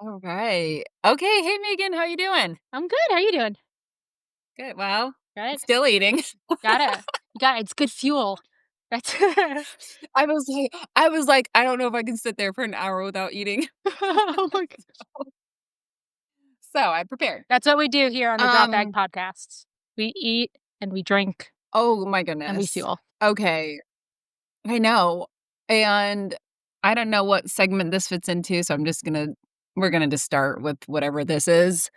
All right. Okay. Hey, Megan. How you doing? I'm good. How you doing? Good. Well, Right? still eating. You got it's good fuel. That's I was like, I don't know if I can sit there for an hour without eating. oh my gosh. So I prepared. That's what we do here on the Drop Bag Um. Podcasts. We eat and we drink Oh my and we goodness. fuel. Okay. I know. And I don't know what segment this fits into, so we're gonna just start with whatever this is,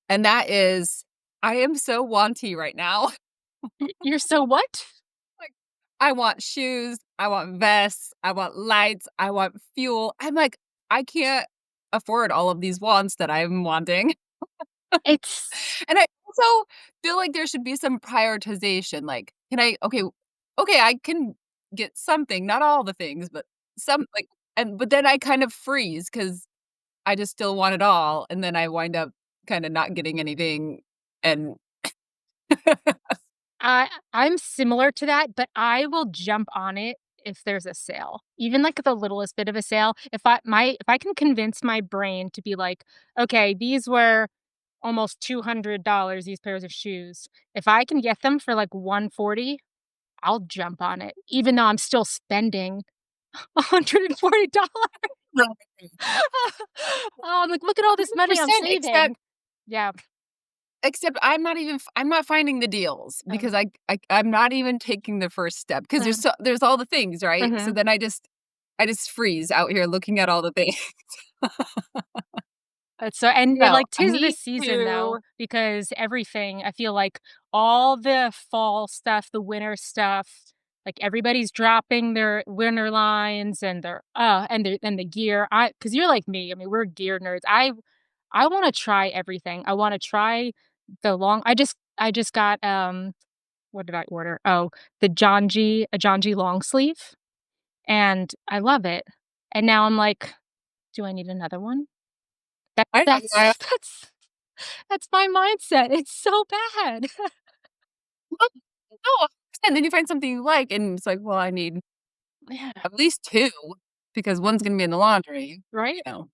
and that is, I am so wanty right now. You're so what? Like, I want shoes, I want vests, I want lights, I want fuel. I'm like, I can't afford all of these wants that I'm wanting. It's And I also feel like there should be some prioritization. Like, can I okay, I can get something, not all the things, but some like but then I kind of freeze because I just still want it all. And then I wind up kind of not getting anything. And I'm similar to that, but I will jump on it if there's a sale. Even like the littlest bit of a sale. If I can convince my brain to be like, okay, these were almost $200, these pairs of shoes. If I can get them for like 140, I'll jump on it, even though I'm still spending $140. Oh, I'm like, "Look at all this money I'm 100%, saving." Yeah, except I'm not finding the deals um, because I'm not even taking the first step because mhm, there's all the things, right? So mhm. then I just freeze out here looking at all the things. So, Like, I 'tis the need season, though, to because everything I feel like all the fall stuff, the winter stuff, like, everybody's dropping their winter lines and the gear. Because 'cause you're like me, I mean, we're gear nerds. I wanna try everything. I wanna try the long I just got, what did I order? Oh, a Janji long sleeve, and I love it. And now I'm like, "Do I need another one?" That I know, that's that's my mindset. It's so bad. no, and then you find something you like, and it's like, "Well, I need Yeah, at least 2 because one's gonna be in the laundry," right? you know?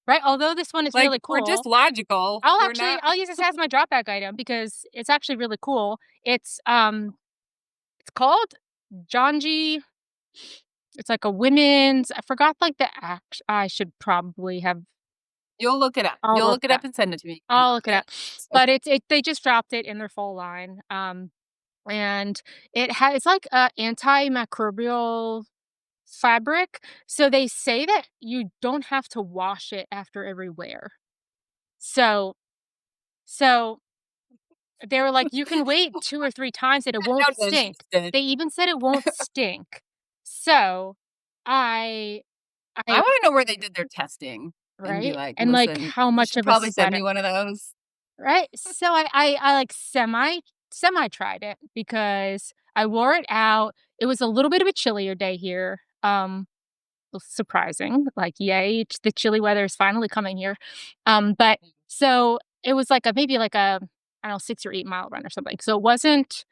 Right, although this one is Like, really we're just cool, logical. We're not I'll use this as my drop bag item because it's actually really cool. It's called Janji. It's like a women's I forgot, like, the act I should probably have You'll look it up. I'll You'll look look it it up. up and send it to me. I'll look it Yeah. up. But they just dropped it in their full line, and it's like a antimicrobial fabric, so they say that you don't have to wash it after every wear. So so they were like, "You can wait 2 or 3 times and it won't Down in stink." Houston. They even said it won't stink. So, I I I wanna know where they did their testing and be right? like, And, like, "Listen, how you much should of a probably send sweat me one of those." right? So I, like, semi tried it because I wore it out. It was a little bit of a chillier day here, surprising, like, yay, the chilly weather is finally coming here. But so it was like a maybe like a, I don't know, 6 or 8 mile run or something. So it wasn't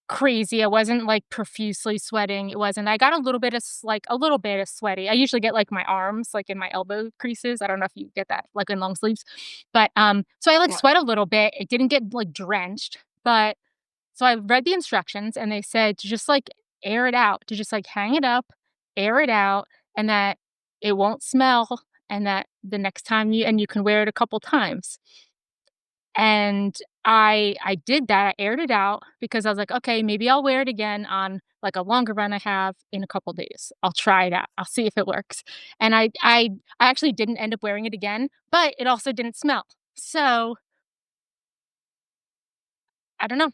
crazy. I wasn't, like, profusely sweating. It wasn't I got a little bit of sweaty. I usually get, like, my arms, like, in my elbow creases. I don't know if you get that, like, in long sleeves. But, so I, like, Yeah. sweat a little bit. It didn't get, like, drenched, but so I read the instructions and they said to just, like, air it out, to just, like, hang it up, air it out, and that it won't smell, and that the next time you can wear it a couple times. And I did that, I aired it out because I was like, "Okay, maybe I'll wear it again on, like, a longer run I have in a couple days. I'll try it out. I'll see if it works." And I actually didn't end up wearing it again, but it also didn't smell. So, I don't know,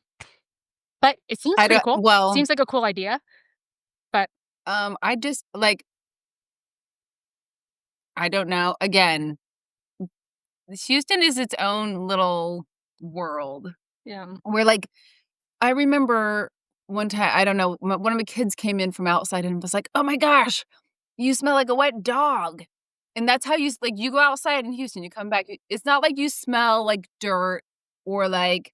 but it seems I pretty don't cool. well, Seems like a cool idea, but I just like, I don't know. Again, Houston is its own little world yeah. where, like, I remember one time, I don't know, one of my kids came in from outside and was like, "Oh my gosh, you smell like a wet dog." And that's how like, you go outside in Houston, you come back, it's not like you smell like dirt or like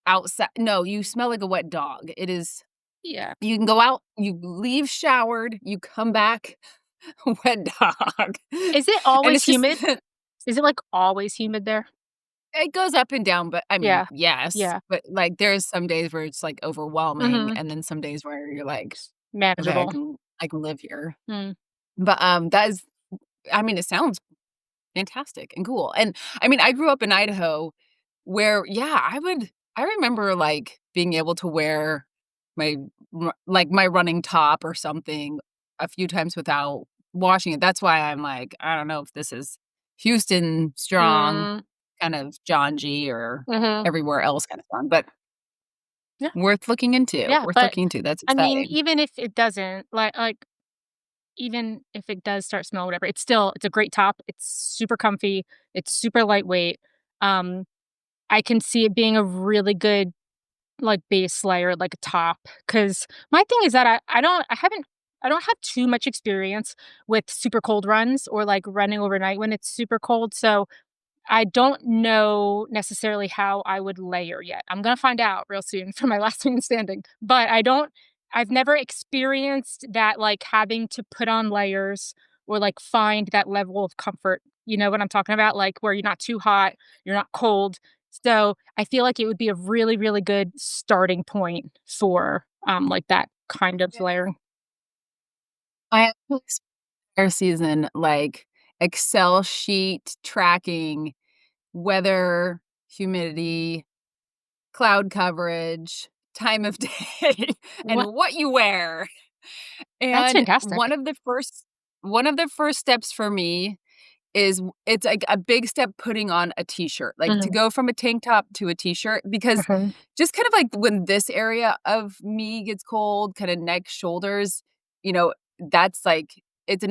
outside. No, you smell like a wet dog. It is Yeah. you can go out, you leave showered, you come back, wet dog. Is it And always it's just humid? Is it, like, always humid there? It goes up and down, but I mean, Yeah. yes, Yeah. but, like, there's some days where it's, like, overwhelming, Mhm. and then some days where you're like, It's "Okay, manageable. I can live here." Mm. But, that is I mean, it sounds fantastic and cool, and, I mean, I grew up in Idaho where yeah, I remember, like, being able to wear my like, my running top or something a few times without washing it. That's why I'm like, I don't know if this is Houston strong, Mm. kind of Janji or Mhm. everywhere else kinda strong, but Yeah. Yeah, worth but, looking into, that's I mean, exciting. even if it doesn't, even if it does start smelling, whatever, it's a great top, it's super comfy, it's super lightweight, um, I can see it being a really good, like, base layer, like a top. Because my thing is that I don't have too much experience with super cold runs or, like, running overnight when it's super cold, so I don't know necessarily how I would layer yet. I'm gonna find out real soon for my last man standing, but I've never experienced that, like, having to put on layers or, like, find that level of comfort, you know what I'm talking about? Like, where you're not too hot, you're not cold. So, I feel like it would be a really, really good starting point for, like, that kind of Yeah. layering. I actually spent our season, like, Excel sheet tracking weather, humidity, cloud coverage, time of day, and What what you wear. That's And fantastic. one of the first steps for me is it's like a big step putting on a t-shirt, like, to Mhm, go from a tank top to a t-shirt because mhm, just kind of like when this area of me gets cold, kinda neck, shoulders, you know, that's like it's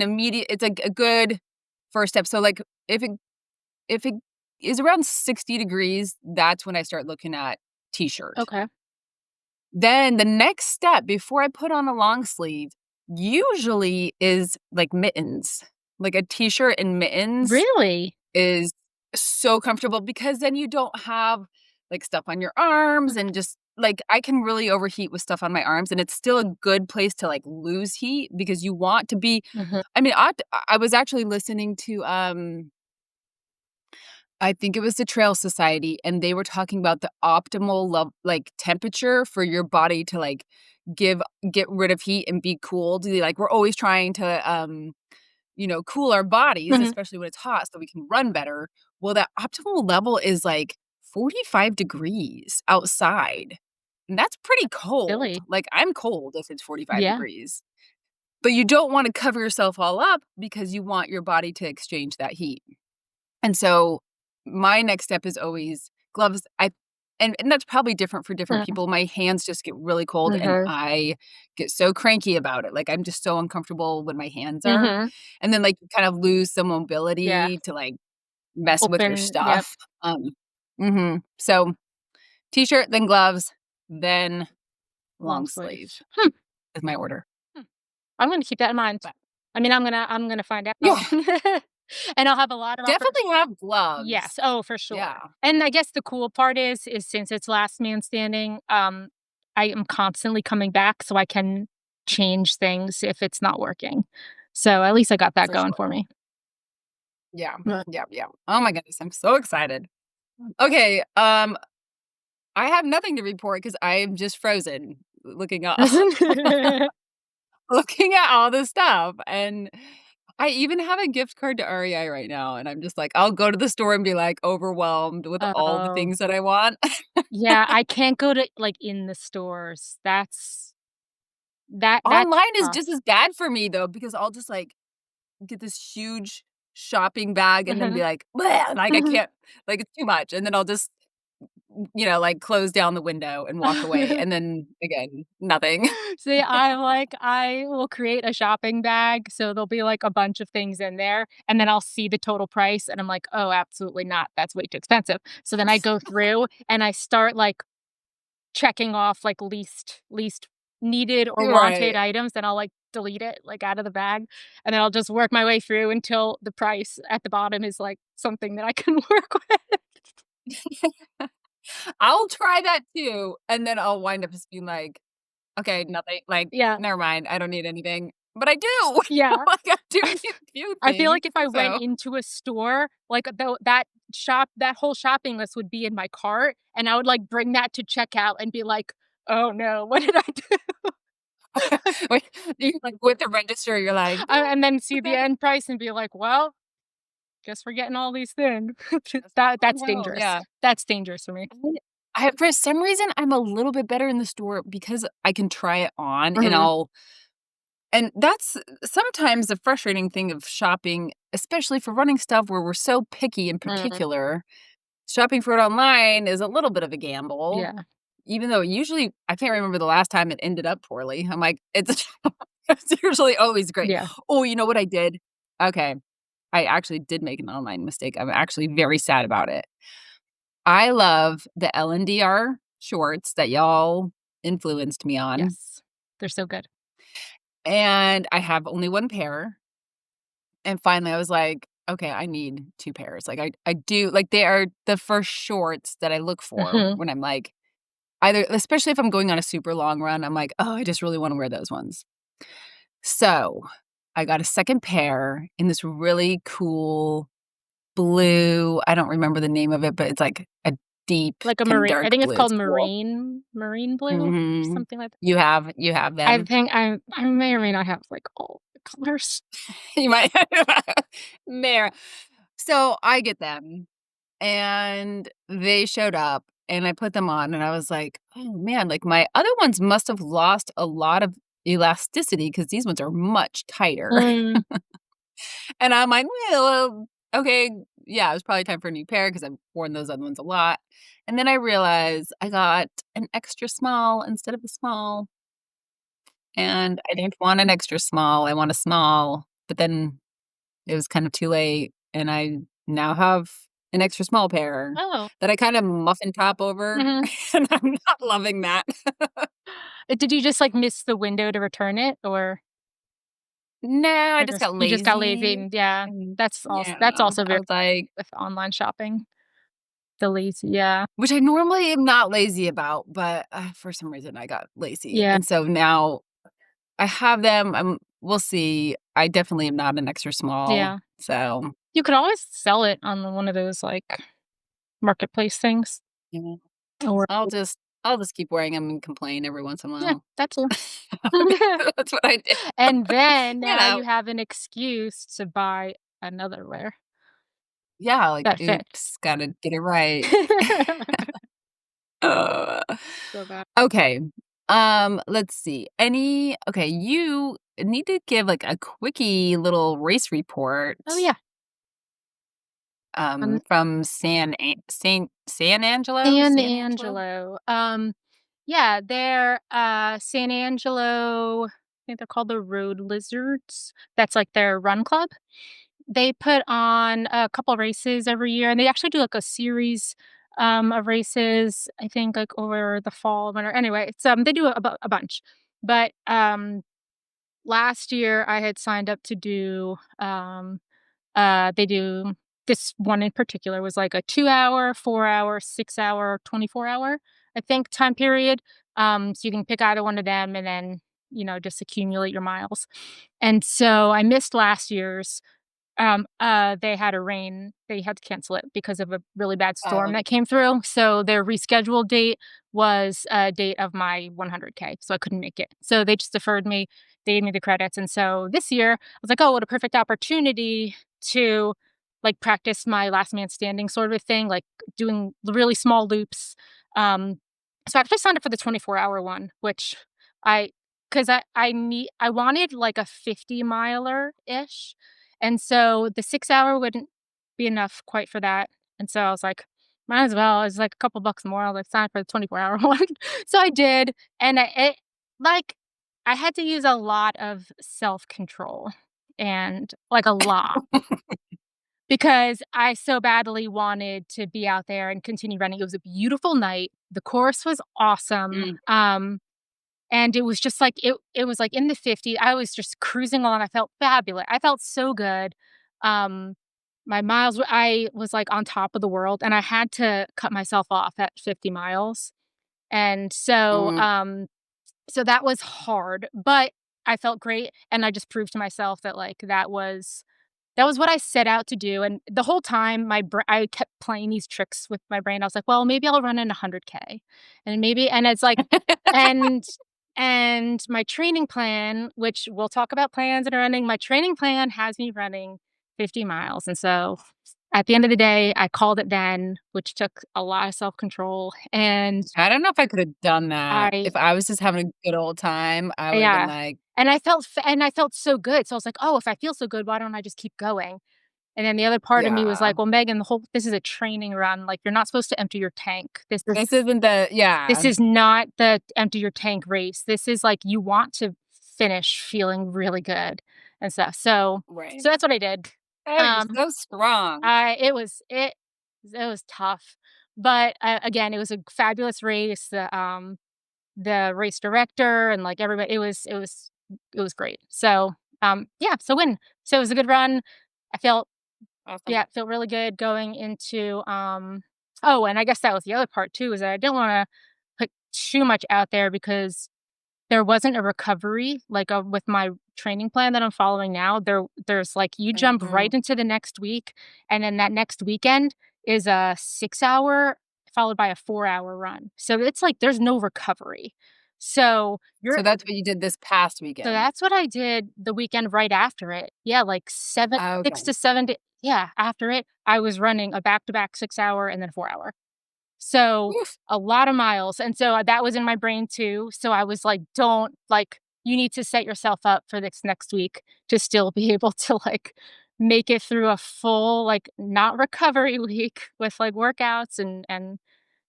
like a good first step. So, like, if it is around 60 degrees, that's when I start looking at t-shirt. okay. Then the next step before I put on a long sleeve usually is, like, mittens. Like, a t-shirt and mittens Really? is so comfortable because then you don't have, like, stuff on your arms and just like, I can really overheat with stuff on my arms, and it's still a good place to, like, lose heat because you want to be Mhm, I mean, I was actually listening to, I think it was the Trail Society, and they were talking about the optimal like, temperature for your body to, like, give get rid of heat and be cooled. Like, we're always trying to, cool our bodies, mhm. especially when it's hot, so we can run better. Well, that optimal level is, like, 45 degrees outside, and that's pretty cold. Chilly. Like, I'm cold if it's 45 Yeah. degrees, but you don't wanna cover yourself all up because you want your body to exchange that heat. And so, my next step is always gloves. And that's probably different for different Mhm, people. My hands just get really cold, and mhm, I get so cranky about it. Like, I'm just so uncomfortable when my hands are. mhm. And then, like, you kind of lose some Yeah. mobility to, like, mess with your Yep, stuff. So, t-shirt, then gloves, then long long sleeve sleeves. is my order. Hmm. I'm gonna keep that in mind. But I mean, I'm gonna find out. yeah, And I'll have a lot of definitely have yes, gloves. oh, for Yeah, sure. And I guess the cool part is since it's last man standing, I am constantly coming back so I can change things if it's not working. So, at least I got that for going sure. for me. Yeah. But Yeah, yeah. Oh my goodness, I'm so excited. Okay, I have nothing to report because 'cause I'm just frozen looking at looking at all this stuff, and I even have a gift card to REI right now, and I'm just like, I'll go to the store and be, like, overwhelmed with all the Oh. things that I want. Yeah, I can't go to, like, in the stores. That's Online is tough. just as bad for me, though, because I'll just, like, get this huge shopping bag and then be Mhm. like, "Bleh," like, I Mhm. can't like, it's too much, and then I'll just, like, close down the window and walk away, and then, again, nothing. See, I will create a shopping bag, so there'll be, like, a bunch of things in there, and then I'll see the total price, and I'm like, "Oh, absolutely not, that's way too expensive." So then I go through and I start, like, checking off, like, least needed or wanted Right. items, then I'll, like, delete it, like, out of the bag, and then I'll just work my way through until the price at the bottom is, like, something that I can work with. I'll try that too, and then I'll wind up just being like, "Okay, nothing like, Yeah. never mind, I don't need anything." but I do. Yeah. Like, I do need a few I feel things, like if I went so into a store, like, though that whole shopping list would be in my cart, and I would, like, bring that to checkout and be like, "Oh, no. What did I do?" wait, you like, with the register, you're like, And then see the "Okay, end price and be like, "Well, guess we're getting all these things." that's That's going home." dangerous. Yeah. That's dangerous for me. For some reason, I'm a little bit better in the store because I can try it on Mhm. and that's sometimes the frustrating thing of shopping, especially for running stuff where we're so picky in Mm. particular. Shopping for it online is a little bit of a gamble, Yeah. even though usually I can't remember the last time it ended up poorly. I'm like, it's it's usually always great. Yeah. Oh, you know what I did? Okay. I actually did make an online mistake. I'm actually very sad about it. I love the LNDR shorts that y'all influenced me on, Yes. They're so good. and I have only 1 pair, and finally I was like, "Okay, I need 2 pairs." Like, I do like, they are the first shorts that I look for Mhm. when I'm, like either especially if I'm going on a super long run, I'm like, "Oh, I just really wanna wear those ones." So, I got a 2nd pair in this really cool blue I don't remember the name of it, but it's, like, a deep, Like a kinda marine I dark think it's blue, called it's cool. marine blue, Mhm. something like that. You have I them. think I may or may not have, like, all the colors. You might There. So, I get them, and they showed up, and I put them on, and I was like, "Oh, man," like, my other ones must have lost a lot of elasticity because these ones are much tighter. Mm. And I'm like, well, okay, yeah, it was probably time for a new pair because 'cause I've worn those other ones a lot." And then I realized I got an extra small instead of a small, and I didn't want an extra small, I want a small, but then it was kind of too late, and I now have an extra small pair Oh. that I kinda muffin top over, Mhm. and I'm not loving that. Did you just, like, miss the window to return it, or No, I just got you just got lazy lazy, and yeah, and that's yeah, that's also I very was like with online shopping. The lazy, yeah. which I normally am not lazy about, but, for some reason I got lazy, Yeah, and so now I have them, we'll see. I definitely am not an extra small, yeah. so, You could always sell it on one of those, like, marketplace things you know, or I'll just keep wearing them and complain every once in a yeah, while. that too. That's what I do, And then you now know? you have an excuse to buy another wear Yeah, like, that fits. "Oops, gotta get it right." Uh, So bad. okay, let's see. You need to give, like, a quickie little race report, Oh, yeah. Um, from San Angelo? San San Angelo? Angelo. Yeah, they're, San Angelo I think they're called the Road Lizards. That's, like, their run club. They put on a couple races every year, and they actually do, like, a series, of races, I think, like, over the fall, winter anyway, it's, they do a bunch. But, last year, I had signed up to do, they do this one in particular was like a 2-hour, 4-hour, 6-hour, 24-hour, I think, time period. So you can pick either one of them and then, just accumulate your miles. And so I missed last year's. They had a rain. They had to cancel it because of a really bad storm Oh, that came through. So their rescheduled date was a date of my 100K, so I couldn't make it. So they just deferred me. They gave me the credits, and so this year I was like, "Oh, what a perfect opportunity to like practice my last man standing sort of a thing, like doing really small loops." So I actually signed up for the 24-hour one, which I because I wanted like a 50 miler ish, and so the 6-hour wouldn't be enough quite for that, and so I was like, "Might as well." It's like a couple bucks more, I'll, like, sign up for the 24-hour one. So I did, and like, I had to use a lot of self-control, and, like, a lot, because I so badly wanted to be out there and continue running. It was a beautiful night, the course was awesome, mm, and it was just like it was, like, in the 50s. I was just cruising along, I felt fabulous, I felt so good. Um, my miles were I was, like, on top of the world, and I had to cut myself off at 50 miles, and so, mm, so that was hard, but I felt great, and I just proved to myself that, like, that was what I set out to do, and the whole time, I kept playing these tricks with my brain. I was like, "Well, maybe I'll run in 100K, and maybe," and it's like, and my training plan, which we'll talk about plans and running, my training plan has me running 50 miles, and so, at the end of the day, I called it then, which took a lot of self-control, and I don't know if I could have done that. I If I was just having a good old time, I would have been yeah, like, and I felt so good, so I was like, "Oh, if I feel so good, why don't I just keep going?" And then the other part of me was "Yeah, like, "Well, Megan, the whole this is a training run, like, you're not supposed to empty your tank. this isn't the" This yeah, is not the empty your tank race. This is, like, you want to finish feeling really good and stuff." right. So that's what I did. Oh, you're Um, so strong. I it was tough, but, again, it was a fabulous race. The race director and, like, everybody it was great. So, yeah, so win. So it was a good run. I felt Awesome. yeah, feel really good going into, oh, and I guess that was the other part too, is that I didn't wanna put too much out there because there wasn't a recovery, like, with my training plan that I'm following now. There's, like, you jump right Mhm. into the next week, and then that next weekend is a 6-hour followed by a 4-hour run. So it's like there's no recovery. So So you're that's what you did this past so weekend? that's what I did the weekend right after it. Yeah, like 6 Okay. to 7 d yeah, after it, I was running a back-to-back 6-hour and then 4-hour. So, Oof. a lot of miles, and so that was in my brain too, so I was like, "Don't like, you need to set yourself up for this next week to still be able to, like, make it through a full, like, not recovery week with, like, workouts and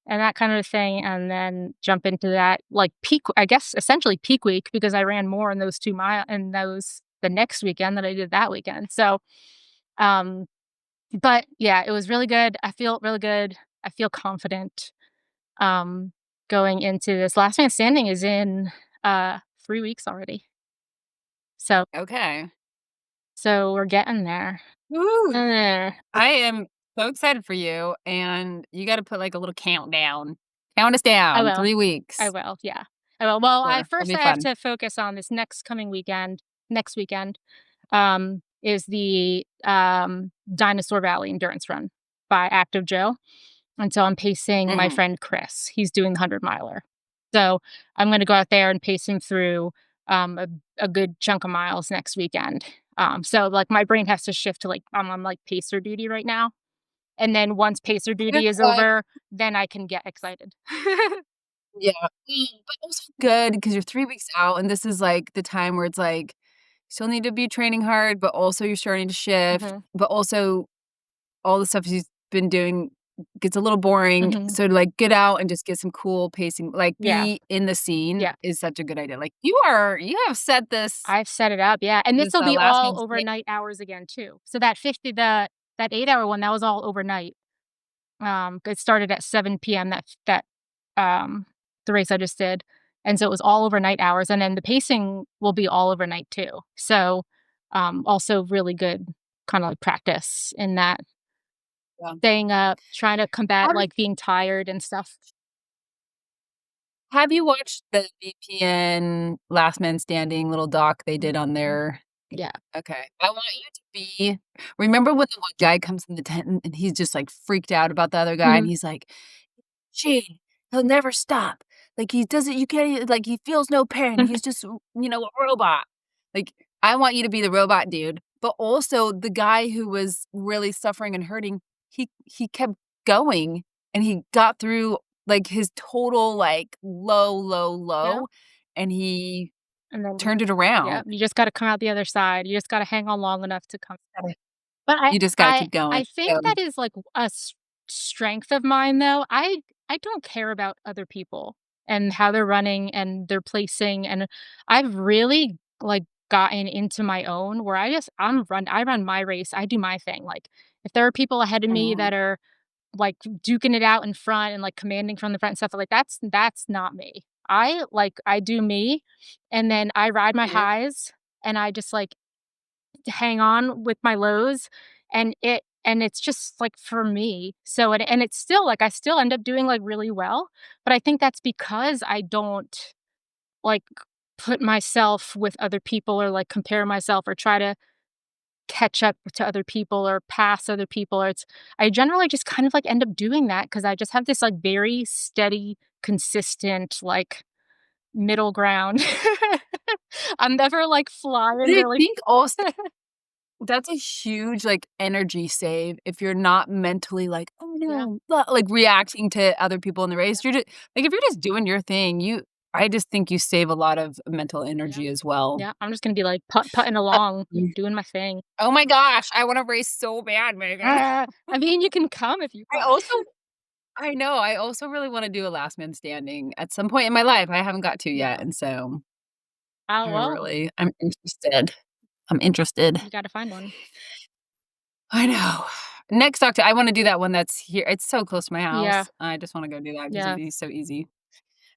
that kind of thing, and then jump into that, like, peak I guess, essentially peak week because I ran more in those 2 mile in those the next weekend than I did that weekend, so, um, but yeah, it was really good. I feel really good. I feel confident, um, going into this. Last Man Standing is in, 3 weeks already, so Okay. we're getting there. Woo! There. I am so excited for you, and you gotta put, like, a little countdown. Count us I down, will. 3 I weeks. will, yeah. I will. Well, Sure, it'll be I have fun. to focus on this next weekend, is the, Dinosaur Valley Endurance Run by Active Joe, and so I'm pacing my Mhm. friend Chris. He's doing the 100 miler. So, I'm gonna go out there and pace him through, a good chunk of miles next weekend. So, like, my brain has to shift to, like, I'm on, like, pacer duty right now, and then once pacer Good duty is luck. over, then I can get excited. Yeah, but also good because 'cause you're 3 weeks out, and this is, like, the time where it's, like, still need to be training hard, but also you're starting to shift, Mhm, but also all the stuff you've been doing gets a little boring, mhm. so to, like, get out and just get some cool pacing, like, Yeah, be in the scene yeah. is such a good idea, like, you have set I've set it up, yeah, and this, this'll be last all man sta overnight hours again too. So that 50 that 8-hour one, that was all overnight. It started at 7 PM, um, the race I just did, and so it was all overnight hours, and then the pacing will be all overnight too. So, also really good kinda like practice in that, yeah. staying up, trying to combat, Have like, being tired and stuff. have you watched the VPN Last Man Standing little doc they did on Mhm. their Yeah. okay. I want you to be remember when the one guy comes in the tent and he's just, like, freaked out about the other guy, and Mhm. he's like, "Gene, he'll never stop. Like, he doesn't you can't e like, he feels no pain. He's just, a robot." Like, I want you to be the robot dude, but also the guy who was really suffering and hurting, he kept going, and he got through, like, his total, like, Yeah, low, and he and then turned it yeah, around. you just gotta come out the other side. You just gotta hang on long enough to come. But You just gotta keep going. I think So that is, like, strength of mine, though. I don't care about other people and how they're running and their placing, and I've really, like, gotten into my own where I run my race, I do my thing, like, if there are people ahead of me mhm, that are, like, duking it out in front and, like, commanding from the front and stuff, like, that's not me. I do me, and then I ride my yeah. highs, and I just, like, hang on with my lows, and it's just, like, for me. So and it's still, like, I still end up doing, like, really well, but I think that's because I don't, like put myself with other people or, like, compare myself or try to catch up to other people or pass other people, or it's I generally just kind of, like, end up doing that because I just have this, like, very steady, consistent, like, middle ground. I'm never, like, But flying I really. think also that's a huge, like, energy save if you're not mentally like, "Oh, Yeah, no," like, reacting to other people in the yeah, race. You're just like, if you're just doing your thing, I just think you save a lot of mental yeah, energy as well. yeah, I'm just gonna be, like, putting along, Um, doing my thing. oh my gosh, I wanna race so bad, Megan. I mean, you can come if you I want. also I know, I also really wanna do a last man standing at some point in my life. I haven't got to yet, Yeah. and so Well, I'm interested. I'm interested. you gotta find one. I know. Next Octo I wanna do that one that's here it's so close to my Yeah, house. I just wanna go do that because 'cause it'd yeah, be so easy.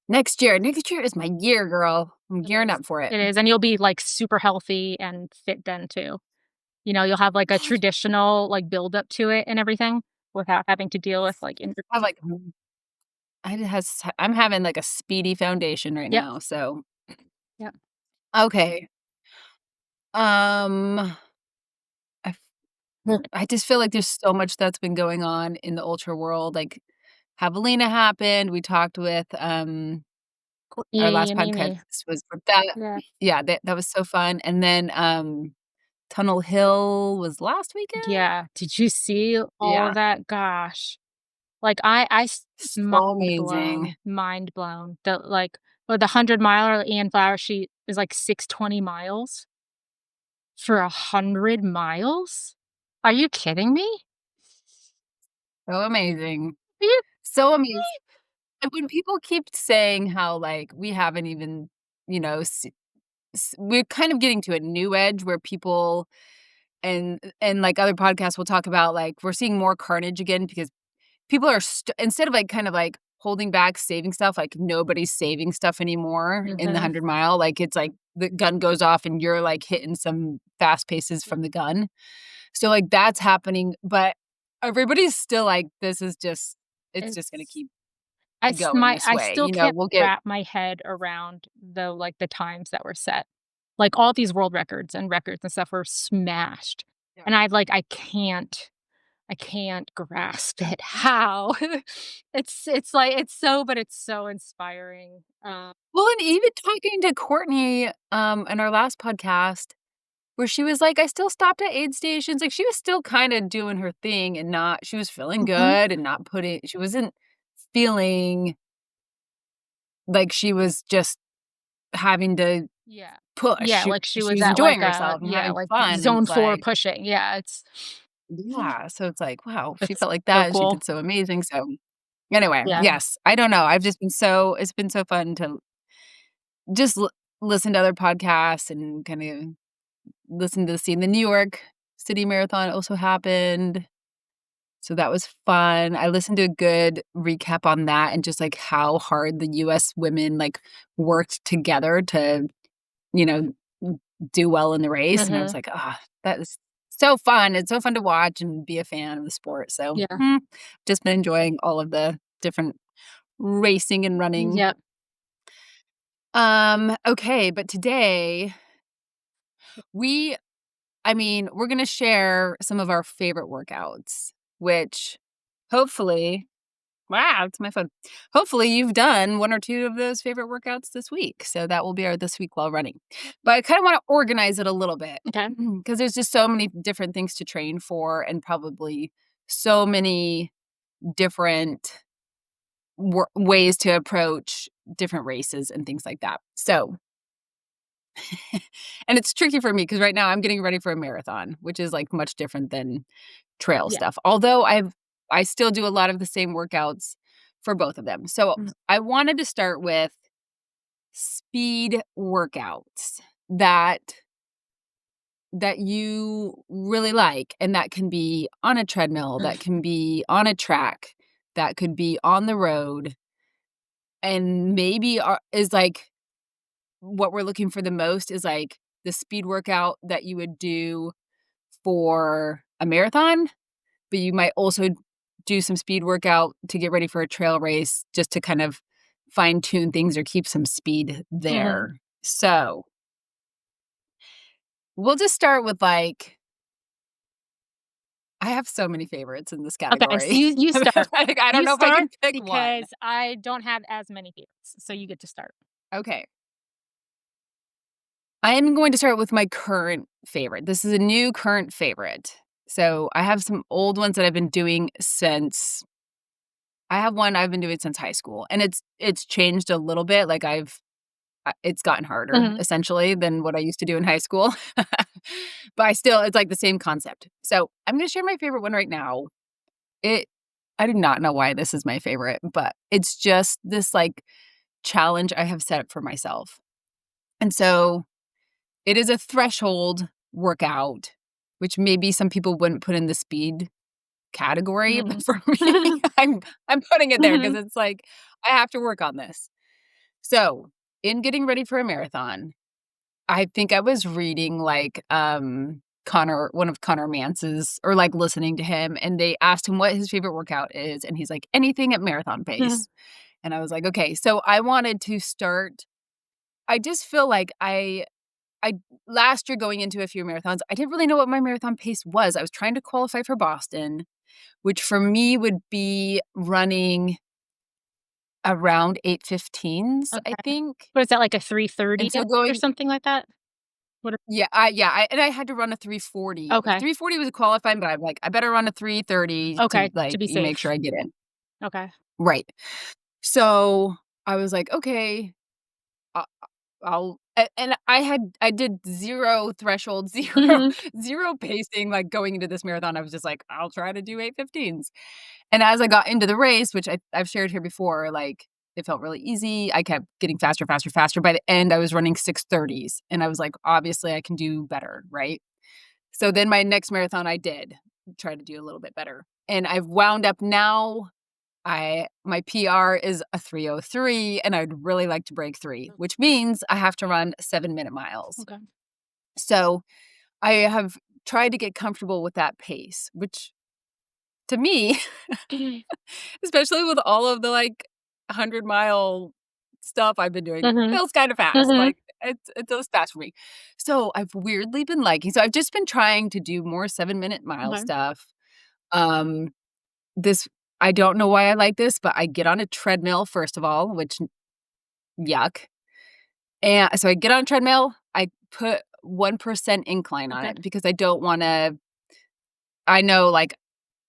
Next year is my year, girl. I'm it gearing is. up for it. It is, and you'll be, like, super healthy and fit then too. You know, you'll have, like, a traditional, like, build up to it and everything without having to deal with, like, injuries. I have, like I'm having, like, a speedy foundation right Yep, now, so yep. okay. Um, I f Mm. I just feel like there's so much that's been going on in the ultra world, like, Javelina happened, we talked with, our Courtney last and podcast Amy. was with that Yeah, yeah, that was so fun, and then, Tunnel Hill was last weekend? yeah. Did you see all Yeah, of that? Gosh. Like, I s so amazing. mind blown. The 100 miler Ian Flower sheet is, like, 620 miles for 100 miles? Are you kidding me? So amazing. Are you So amazing. And when people keep saying how, like, we haven't even, you know, we're kind of getting to a new edge where people like, other podcasts will talk about, like, we're seeing more carnage again because people are instead of, like, kind of, like, holding back, saving stuff, like, nobody's saving stuff anymore in the Mhm. 100 mile, like, it's like the gun goes off and you're, like, hitting some fast paces from the gun. So, like, that's happening, but everybody's still like, "This is just it's just gonna It's keep going this I way." still You know, can't we'll get wrap my head around the times that were set. Like, all these world records and records and stuff were smashed, yeah. and I can't grasp it. How? It's like it's so inspiring. Well, and even talking to Courtney, in our last podcast, where she was like, "I still stopped at aid stations," like, she was still kinda doing her thing and not she was feeling Mhm. good and not putting she wasn't feeling like she was just having to Yeah. push. Yeah, like, she She was was at, enjoying herself and having like, fun, and zone it's 4 like pushing. Yeah, yeah, so it's like, wow, she it's felt like so that, and she cool. did so amazing, so anyway, Yeah. yes, I don't know, I've just been so it's been so fun to just listen to other podcasts and kinda listen to see the New York City Marathon also happened, so that was fun. I listened to a good recap on that and just, like, how hard the US women, like, worked together to, you know, do well in the race, and I was Mhm. like, "Ah, that is so fun." It's so fun to watch and be a fan of the sport, so, Yeah. just been enjoying all of the different racing and running. Yep. Okay, but today we I mean, we're gonna share some of our favorite workouts, which hopefully wow, it's my phone. Hopefully, you've done 1 or 2 of those favorite workouts this week, so that will be our this week while running. But I kinda wanna organize it a little bit Okay. because there's just so many different things to train for and probably so many different ways to approach different races and things like that. So and it's tricky for me because right now I'm getting ready for a marathon, which is, like, much different than trail Yeah. stuff. Although I still do a lot of the same workouts for both of them. So, Mm. I wanted to start with speed workouts that you really like, and that can be on a treadmill, that can be on a track, that could be on the road, and maybe is, like what we're looking for the most is, like, the speed workout that you would do for a marathon, but you might also do some speed workout to get ready for a trail race just to kind of fine tune things or keep some speed Mhm. there. So, we'll just start with, like I have so many favorites in this Okay, so category. you start. Like, I don't You know if I start can pick one. because I don't have as many favorites, so you get to start. Okay. I am going to start with my current favorite. This is a new current favorite. So, I have some old ones that I've been doing since I have one I've been doing since high school, and it's changed a little bit, like, it's gotten harder, Mhm, essentially, than what I used to do in high school. But I still it's, like, the same concept. So, I'm gonna share my favorite one right now. It I do not know why this is my favorite, but it's just this, like, challenge I have set up for myself. And so, it is a threshold workout, which maybe some people wouldn't put in the speed category, but mhm. for me, I'm putting it there because Mhm, it's like, I have to work on this. So, in getting ready for a marathon, I think I was reading, like, one of Connor Mance's or, like, listening to him, and they asked him what his favorite workout is, and he's like, "Anything at marathon mhm, pace." And I was like, "Okay." So, I wanted to start I just feel like I last year going into a few marathons, I didn't really know what my marathon pace was. I was trying to qualify for Boston, which for me would be running around 8:15s, I okay. think. What is that, like a 3:30 And so or going something like that? What and I had to run a 3:40. okay, 3:40 was qualifying, but I'm like, "I better run a 3:30 to, okay, to like, be make safe. sure I get in." Okay. Right. So, I was like, "Okay, I I'll" and I did 0 threshold, 0 Mhm, 0 pacing, like, going into this marathon, I was just like, "I'll try to do 8:15s." And as I got into the race, which I've shared here before, like, it felt really easy. I kept getting faster, faster, faster. By the end, I was running 6:30s, and I was like, "Obviously, I can do better," right? So then my next marathon, I did try to do a little bit better, and I've wound up now my PR is a 3:03, and I'd really like to break 3, which means I have to run 7-minute miles. okay. So, I have tried to get comfortable with that pace, which to me Mhm, especially with all of the, like, 100-mile stuff I've been doing, mhm, feels kinda fast, mhm, like, it does fast for me. So, I've weirdly been liking so I've just been trying to do more 7-minute mile okay, stuff. Um, this I don't know why I like this, but I get on a treadmill, first of all, which yuck, and so I get on a treadmill, I put 1% incline on okay, it because I don't wanna I know, like,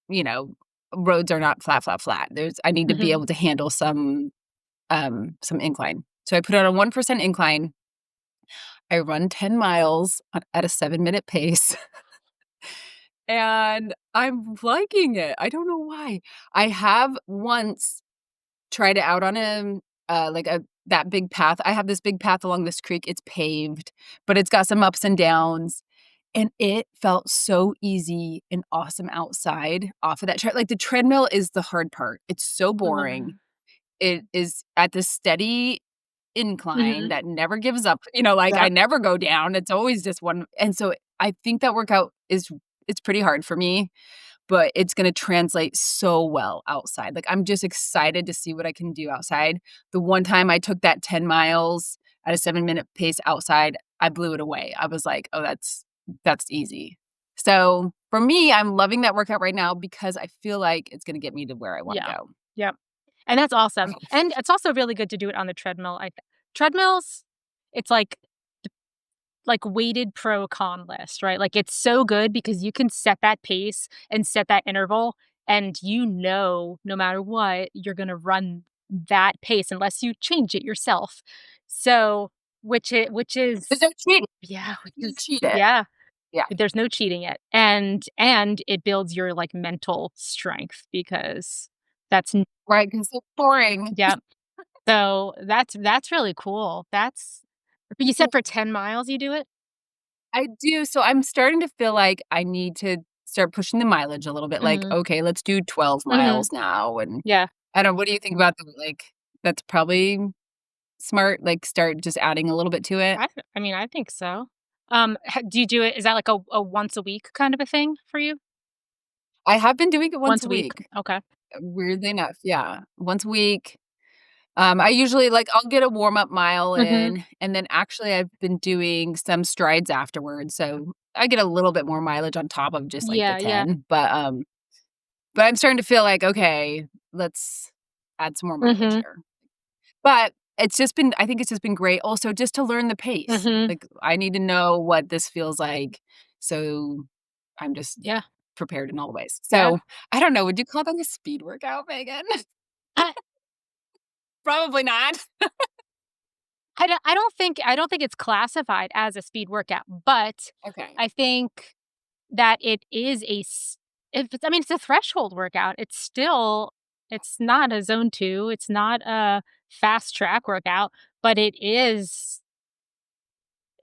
you know, roads are not flat, flat, flat. I need to be mhm. able to handle some incline. So I put it on 1% incline. I run 10 miles at a 7-minute pace, and I'm liking it. I don't know why. I have once tried it out on like a that big path. I have this big path along this creek. It's paved, but it's got some ups and downs, and it felt so easy and awesome outside off of that like, the treadmill is the hard part. It's so boring. Mhm, It is at this steady incline mhm. that never gives up, like, I Yep, never go down, it's always just one and so I think that workout it's pretty hard for me, but it's gonna translate so well outside, like, I'm just excited to see what I can do outside. The one time I took that 10 miles at a 7-minute pace outside, I blew it away. I was like, "Oh, that's easy." So, for me, I'm loving that workout right now because I feel like it's gonna get me to where I wanna yeah, go. yep, and that's awesome, and it's also really good to do it on the treadmill, I th treadmills, it's like weighted pro con list, right? Like it's so good because you can set that pace and set that interval and no matter what, you're going to run that pace unless you change it yourself. So, which There's is no cheating. yeah, which You is cheat it. yeah, Yeah. there's no cheating it. And it builds your like mental strength because that's Right, 'cause it's boring. yeah. So that's really cool. That's but you said Well, for 10 miles you do it? I do, so I'm starting to feel like I need to start pushing the mileage a little bit, like, Mhm. "Okay, let's do 12 Mhm. miles now," and Yeah. I don't know, what do you think about the that's probably smart, like, start just adding a little bit to it? I mean, I think so. Do you do it is that like a once a week kind of a thing for you? I have been doing it once Once a a week? week, Okay. weirdly enough, yeah, once a week, I usually like, I'll get a warm-up mile Mhm. in, and then actually I've been doing some strides afterwards, so I get a little bit more mileage on top of just, like, the Yeah, yeah. 10, but I'm starting to feel like, "Okay, let's add some more mileage Mhm. here." But it's just been I think it's just been great also just to learn the pace. Mhm. Like, I need to know what this feels like, so I'm just Yeah. prepared in all the ways. Yeah. So, I don't know, would you call that a speed workout, Megan? I Probably not. I don't think it's classified as a speed workout, but Okay. I think that it is a s if it's I mean, it's a threshold workout. It's not a zone 2, it's not a fast track workout, but it is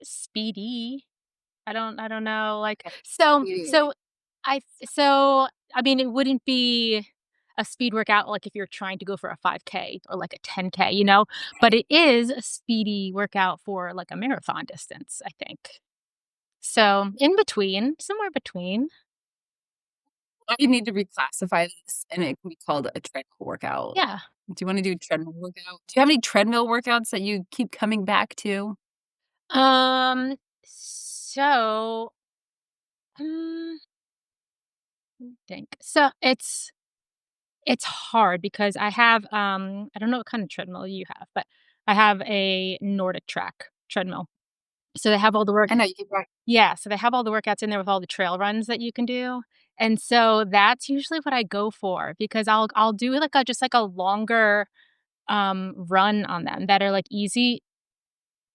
speedy. I don't know, like, Okay. Speedy. I mean, it wouldn't be a speed workout, like, if you're trying to go for a 5K or, like, a 10K, but it is a speedy workout for, like, a marathon distance, I think. So, in between, somewhere between. You need to reclassify this, and it can be called a treadmill workout. Yeah. Do you wanna do treadmill workout? Do you have any treadmill workouts that you keep coming back to? Um, so, mm, think. So, it's hard because I don't know what kind of treadmill you have, but I have a Nordic Track treadmill. So they have all the work I know you keep right. Yeah, so they have all the workouts in there with all the trail runs that you can do, and so that's usually what I go for because I'll do like a just like a longer, run on them that are, like,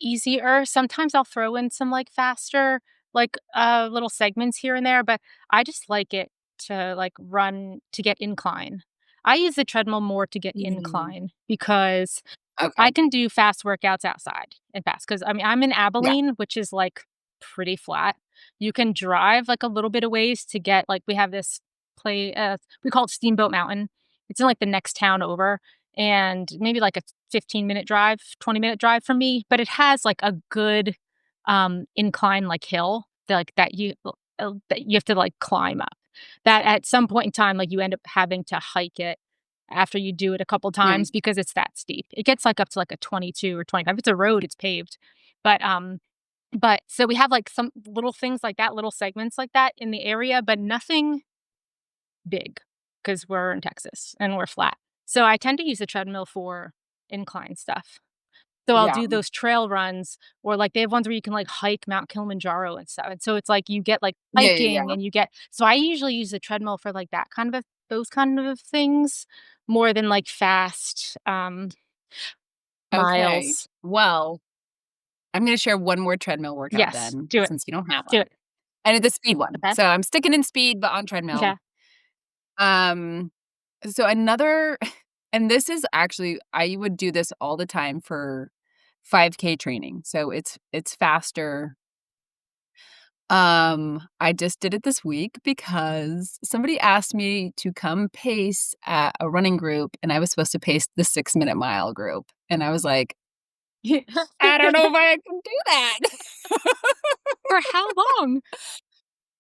easier. Sometimes I'll throw in some, like, faster, like, little segments here and there, but I just like it to, like, run to get incline. I use the treadmill more to get Mm, incline because I okay. can do fast workouts outside and fast because I mean, I'm in Yeah. Abilene, which is, like, pretty flat. You can drive, like, a little bit of ways to get like, we have this we call it Steamboat Mountain. It's in, like, the next town over, and maybe, like, a 15-minute drive, 20-minute drive from me, but it has, like, a good, incline, like, hill that you have to, like, climb up. That at some point in time, like, you end up having to hike it after you do it a couple times Mm, because it's that steep. It gets, like, up to, like, a 22 or 25. It's a road, it's paved. But so we have, like, some little things like that, little segments like that in the area, but nothing big because 'cause we're in Texas and we're flat. So I tend to use the treadmill for incline stuff. So I'll yeah. do those trail runs or, like, they have ones where you can, like, hike Mount Kilimanjaro and stuff, and so it's like you get, like, Yeah, yeah, hiking yeah. and you get so I usually use the treadmill for, like, that kind of those kind of things more than, like, fast, Okay. miles. Well, I'm gonna share one more treadmill workout Yes, then, do it, since you don't have do one, it. and it's a speed one. Okay, So I'm sticking in speed, but on treadmill. okay. Um, so another and this is actually I would do this all the time for 5K training, so it's faster. I just did it this week because somebody asked me to come pace at a running group, and I was supposed to pace the 6-minute mile group, and I was like, "I don't know if I can do that." For how long?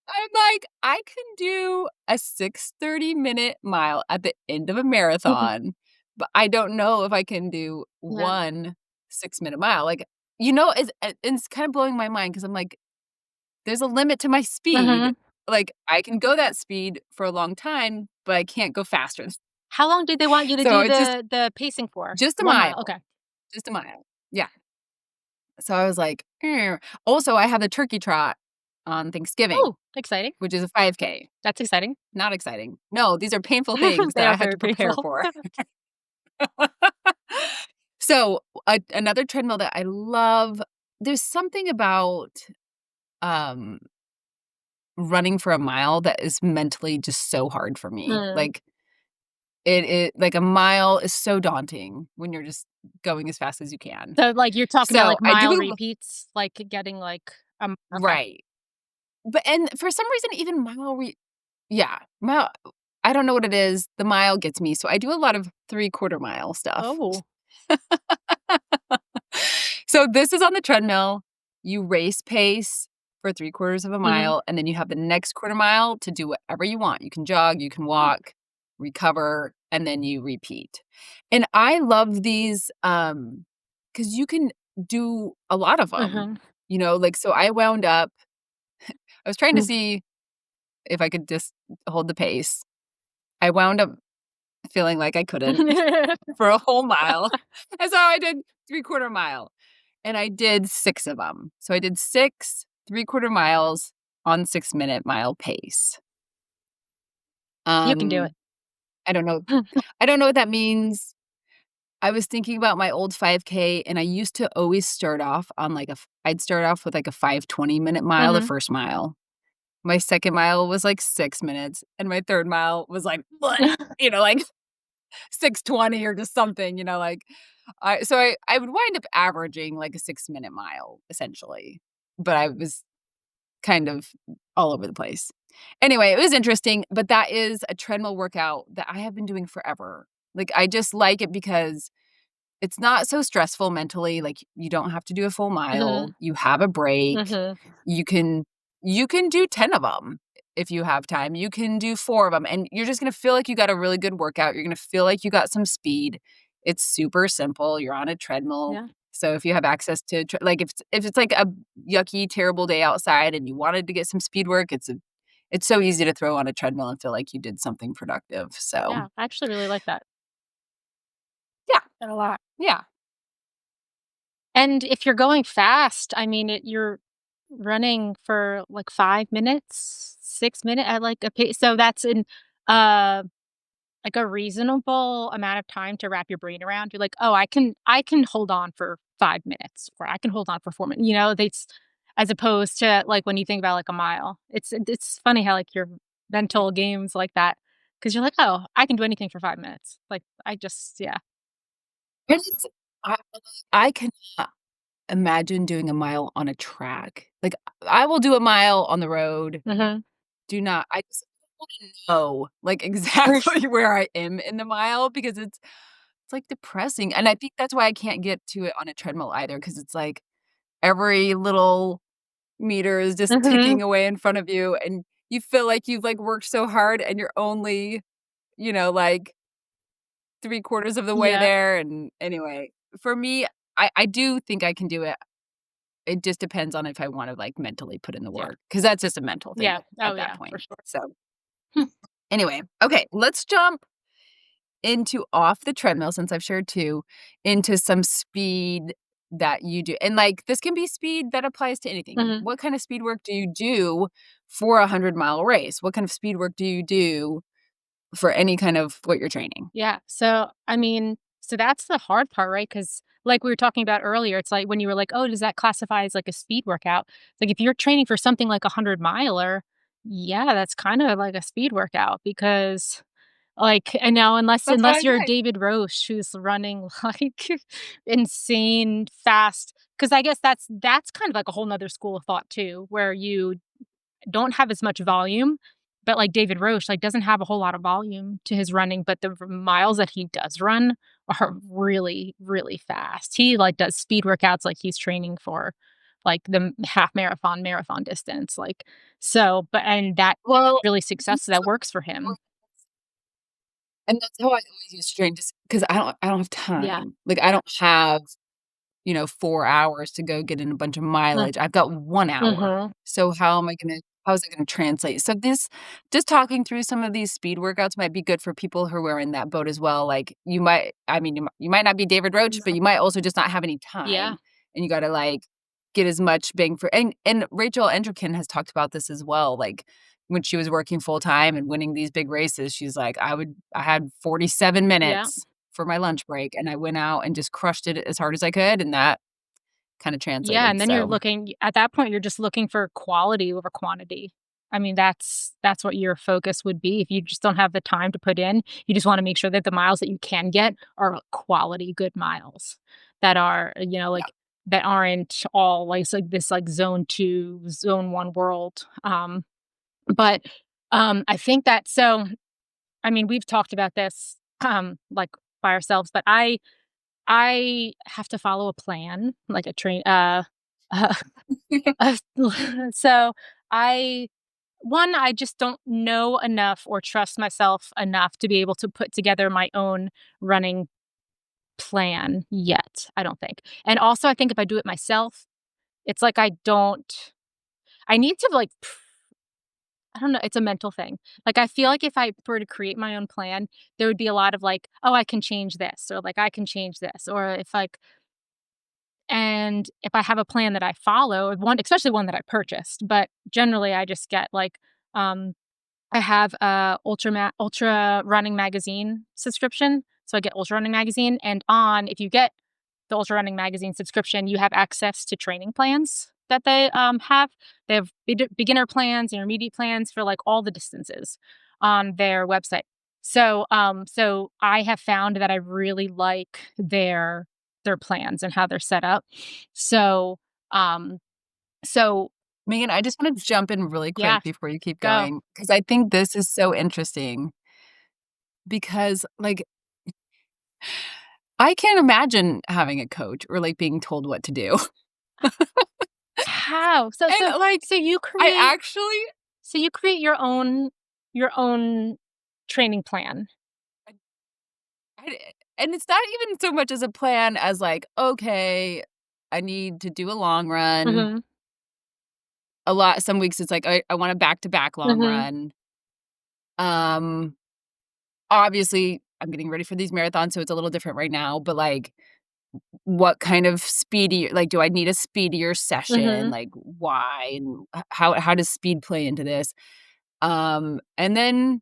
I'm like, "I can do a 6:30-minute mile at the end of a Mhm. marathon, but I don't know if I can do Yeah. one 6-minute mile." Like, it's kind of blowing my mind because 'cause I'm like, there's a limit to my speed. Mhm. Like, I can go that speed for a long time, but I can't go faster. How long did they want you to So do it's the pacing for? just a 1 mile, mile, okay. just a mile. Yeah. So I was like, "Eh." Also, I have the turkey trot on Thanksgiving, Oh, exciting. which is a 5K. That's exciting. Not exciting. No, these are painful things They that are I have to very prepare painful. for. So, another treadmill that I love there's something about, um, running for a mile that is mentally just so hard for me. Mm. Like, like, a mile is so daunting when you're just going as fast as you can. So, like, you're talking about, So, like, I mile do repeats, like, getting, like, okay. right. But and for some reason, even yeah, mile I don't know what it is, the mile gets me, so I do a lot of three-quarter mile stuff. Oh. So this is on the treadmill, you race pace for 3/4 of a Mhm. mile, and then you have the next quarter mile to do whatever you want. You can jog, you can Oh, walk, recover, and then you repeat. And I love these, because you can do a lot of them. Mhm. Like, so I wound up I was trying to Mm. see if I could just hold the pace. I wound up feeling like I couldn't for a whole mile, and so I did three-quarter mile, and I did 6 of them. So I did 6 three-quarter miles on 6-minute mile pace. You can do it. Um, I don't know I don't know what that means. I was thinking about my old 5K, and I used to always start off on, like, I'd start off with, like, a 5:20-minute mile, the Mhm. first mile. My second mile was, like, 6 minutes, and my third mile was, like, bleh, like 6:20 or just something, like I would wind up averaging, like, a 6-minute mile, essentially, but I was kind of all over the place. Anyway, it was interesting, but that is a treadmill workout that I have been doing forever. Like, I just like it because it's not so stressful mentally, like, you don't have to do a full mile, Mhm. you have a break, Mhm. you can you can do 10 of them if you have time, you can do 4 of them, and you're just gonna feel like you got a really good workout, you're gonna feel like you got some speed. It's super simple, you're on a treadmill, Yeah. so if you have access to like, if it's like a yucky, terrible day outside and you wanted to get some speed work, it's so easy to throw on a treadmill and feel like you did something productive, so Yeah. I actually really like that. yeah, A lot. yeah. And if you're going fast, I mean, you're running for like 5 minutes, 6 minute at like a pace. So that's in uh like a reasonable amount of time to wrap your brain around. You're like, oh, I can hold on for 5 minutes, or I can hold on for 4 minutes. That's as opposed to like when you think about like a mile. It's funny how like your mental games like that because you're like, oh, I can do anything for 5 minutes. Like I just yeah. And it's I I cannot imagine doing a mile on a track. Like, I will do a mile on the road, Hmm. do not I just wanna know, like, exactly where I am in the mile because it's, like, depressing, and I think that's why I can't get to it on a treadmill either because it's, like, every little meter is just Hmm. ticking away in front of you, and you feel like you've, like, worked so hard and you're only, like, 3/4 of the way Yeah. there, and anyway, for me, I do think I can do it. It just depends on if I wanna, like, mentally put in the Yeah. work because that's just a mental thing Yeah. at Oh that yeah, for point. sure. So, anyway, okay, let's jump into off the treadmill since I've shared 2, into some speed that you do and, like, this can be speed that applies to anything. Hmm. What kind of speed work do you do for a 100-mile race? What kind of speed work do you do for any kind of what you're training? Yeah. So, I mean, so that's the hard part, right? Because, like we were talking about earlier, it's like when you were like, oh, does that classify as like a speed workout? It's like if you're training for something like a 100 miler, yeah, that's kind of like a speed workout because, like, and now That's what unless I you're say. David Roche who's running like insane fast, because I guess that's kind of like a whole nother school of thought too, where you don't have as much volume, but, like, David Roche, like, doesn't have a whole lot of volume to his running, but the miles that he does run are really, really fast. He, like, does speed workouts like he's training for, like, the half marathon, marathon distance, like, so but and that Well, really this success is that works for him. and that's how I always used to train just because I don't have Yeah. time. Like, I don't have 4 hours to go get in a bunch of Mm, mileage. I've got 1 hour. mhm. So how is it gonna translate? So this just talking through some of these speed workouts might be good for people who are in that boat as well. Like, you might not be David Roach, but you might also just not have any Yeah. time, and you gotta, like, get as much bang for and Rachel Endricken has talked about this as well, like, when she was working full time and winning these big races, she's like, I had 47 Yeah. minutes for my lunch break, and I went out and just crushed it as hard as I could, and that kinda Yeah, and translated, then you're so looking at that point, you're just looking for quality over quantity. I mean, that's what your focus would be if you just don't have the time to put in. You just wanna make sure that the miles that you can get are quality good miles that are, yeah. like that aren't all like this like zone 2, zone 1 world. But I think that so I mean, we've talked about this like by ourselves, but I have to follow a plan, like a train uh, so I one, I just don't know enough or trust myself enough to be able to put together my own running plan yet, I don't think. And also, I think if I do it myself, it's like I need to, like, I don't know, it's a mental thing. Like, I feel like if I were to create my own plan, there would be a lot of, like, "Oh, I can change this," or, like, "I can change this," or if, like and if I have a plan that I follow, one especially one that I purchased, but generally, I just get, like, um I have a Ultra Running Magazine subscription, so I get Ultra Running Magazine, and on if you get the Ultra Running Magazine subscription, you have access to training plans that they, have. They have beginner plans, intermediate plans for, like, all the distances on their website. So I have found that I really like their plans and how they're set up. So, um so Megan, I just wanna jump in really yeah, quick before you keep go. going, because I think this is so interesting because, like, I can't imagine having a coach or, like, being told what to do. How? So And, so like, so you I create actually so you create your own training plan. I and it's not even so much as a plan as, like, okay, I need to do a long run. Mhm, Some weeks it's like, I want a back-to-back long mhm, run. Um, Obviously, I'm getting ready for these marathons, so it's a little different right now, but, like, what kind of do I need a speedier session? mhm. Like, why? And how does speed play into this? And then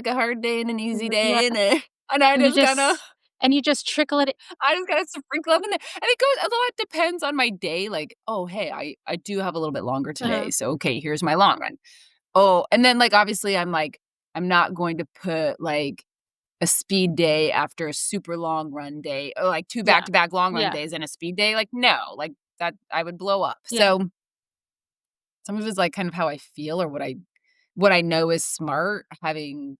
a hard day and an easy Yeah, day, and and I and you just kinda just and you just trickle it. I just gotta sprinkle up in there, and it goes a lot depends on my day, like, "Oh, hey, I do have a little bit longer Uh-huh. today, so, okay, here's my long run." Oh, and then, like, obviously, I'm not going to put, like, a speed day after a super long run day, or, like, 2 Yeah. back-to-back long run Yeah. days and a speed day, like, no, like, that I would blow up. Yeah. So, some of it's, like, kind of how I feel or what I know is smart, having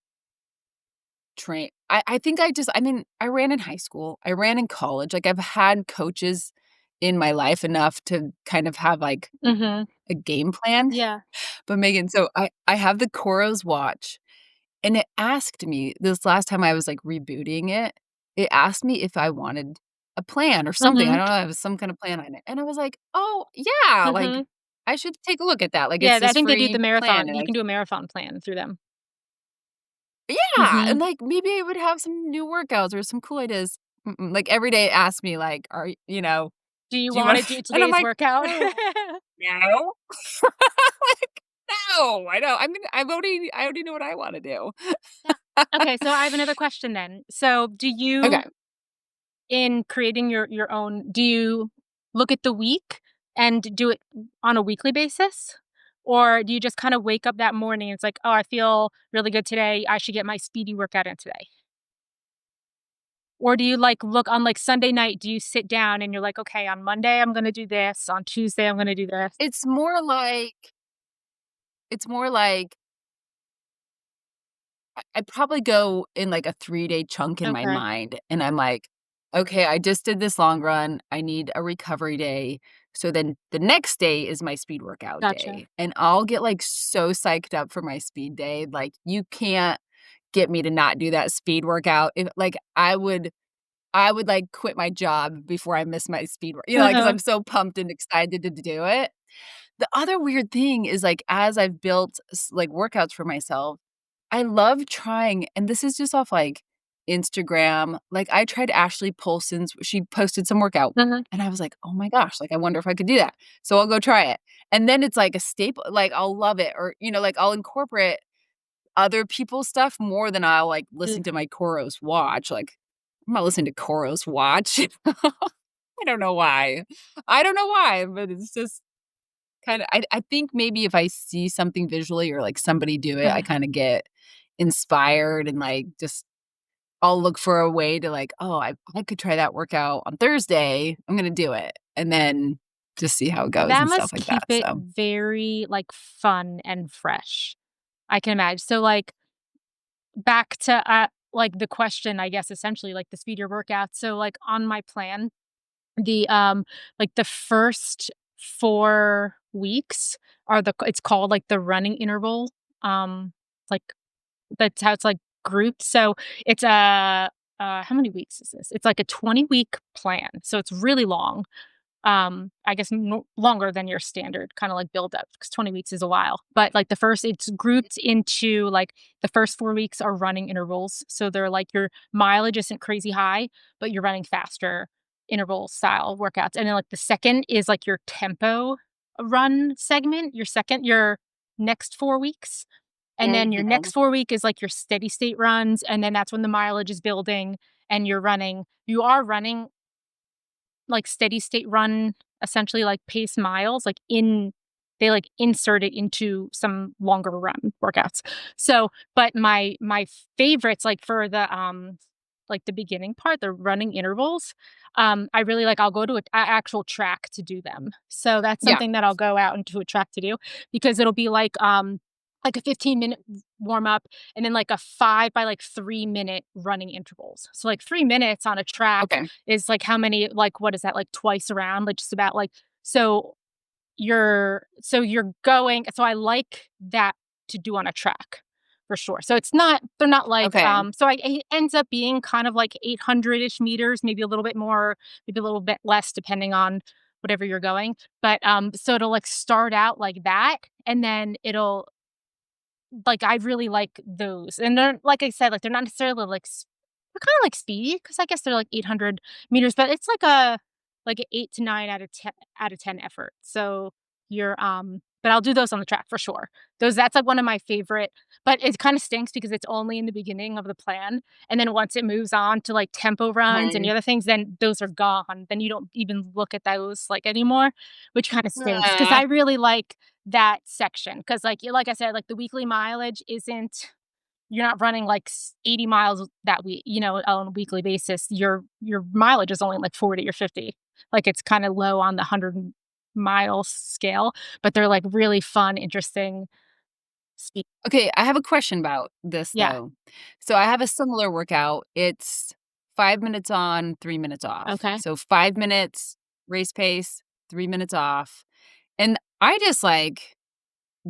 I think I mean, I ran in high school, I ran in college, like, I've had coaches in my life enough to kind of have, like, Mhm. a game plan. Yeah. But Megan, so I have the Koros watch, and it asked me this last time I was, like, rebooting it asked me if I wanted a plan or something, I Mhm. don't know, it was some kind of plan on it, and I was like, "Oh, yeah, like, Mhm. I should take a look at that, like, it's Yeah, I this think they do the free plan," marathon. and You I can do a marathon plan through them. yeah, and, Mhm. like, maybe I would have some new workouts or some cool ideas. Like, every day it asks me, like, Do you "Do you want" wanna do and I'm today's like, workout? "Oh, no." Like, "No, I don't, I already know what I wanna do." Yeah. Okay, so I have another question then. So, do you Okay. in creating your own, do you look at the week and do it on a weekly basis? Or do you just kinda wake up that morning, it's like, "Oh, I feel really good today. I should get my speedy workout in today." Or do you, like, look on, like, Sunday night, do you sit down and you're like, "Okay, on Monday, I'm gonna do this. On Tuesday, I'm gonna do this." It's more like it's more like I'd probably go in, like, a 3-day chunk in my Okay, mind, and I'm like, "Okay, I just did this long run, I need a recovery day, so then the next day is my speed workout gotcha. day," and I'll get, like, so psyched up for my speed day, like, you can't get me to not do that speed workout. If like, I would, like, quit my job before I miss my speed work, like, 'cause Uh-huh, I'm so pumped and excited to do it. The other weird thing is, like, as I've built like, workouts for myself, I love trying and this is just off, like, Instagram, like, I tried Ashley Polson's she posted some workout, uh-huh, and I was like, "Oh my gosh, like, I wonder if I could do that." So I'll go try it, and then it's like a staple like, I'll love it or, like, I'll incorporate other people's stuff more than I'll, like, yeah. listen to my Koros watch, like, I'm not listening to Koros watch. I don't know why. I don't know why, but it's just kinda I think maybe if I see something visually or, like, somebody do it, I Uh-huh. kinda get inspired and, like, just I'll look for a way to, like, "Oh, I could try that workout on Thursday. I'm gonna do it," and then just see how it goes That and stuff must like keep that, it so very, like, fun and fresh, I can imagine. So, like, back to, like, the question, I guess, essentially, like, the speed your workout. So, like, on my plan, the, like, the first 4 weeks are it's called, like, the running interval, like, that's how it's, like, grouped, so it's how many weeks is this? It's like a 20-week plan, so it's really long. I guess longer than your standard kind of like build up because 20 weeks is a while. But like it's grouped into like the first 4 weeks are running intervals. So they're like your mileage isn't crazy high, but you're running faster interval style workouts. And then like the second is like your tempo run segment, your next 4 weeks. And then your next Mhm. 4 week is like your steady state runs. And then that's when the mileage is building and you are running like, steady state run, essentially, like, pace miles, like, they, like, insert it into some longer run workouts. So but my favorites, like, for like, the beginning part, the running intervals, I really like I'll go to a actual track to do them. So that's Yeah. something that I'll go out into a track to do because it'll be like a 15-minute warm up and then, like, a 5 by, like, 3-minute running intervals. So, like, 3 minutes on a track Okay. is, like, how many like, what is that, like, twice around? Like, just about, like so you're going so I like that to do on a track, for sure. So it's not they're not like, Okay. so it ends up being kind of like 800-ish meters, maybe a little bit more, maybe a little bit less depending on whatever you're going. But, so it'll, like, start out like that, and then it'll like, I really like those, and they're like I said, like, they're not necessarily, like, they're kinda like speedy because I guess they're, like, 800 meters, but it's like an 8 to 9 out of 10 effort, so but I'll do those on the track for sure. That's, like, one of my favorite but it kinda stinks because it's only in the beginning of the plan, and then once it moves on to, like, tempo runs and the Mhm. other things, then those are gone, then you don't even look at those, like, anymore, which kinda stinks because Aw. I really like that section because like I said, like, the weekly mileage isn't you're not running, like, 80 miles that week, on a weekly basis. Your mileage is only, like, 40 or 50. Like, it's kinda low on the 100-mile scale, but they're, like, really fun, interesting speed. Okay, I have a question about this, Yeah. though. So I have a similar workout. It's 5 minutes on, 3 minutes off. Okay. So 5 minutes race pace, 3 minutes off, and I just, like,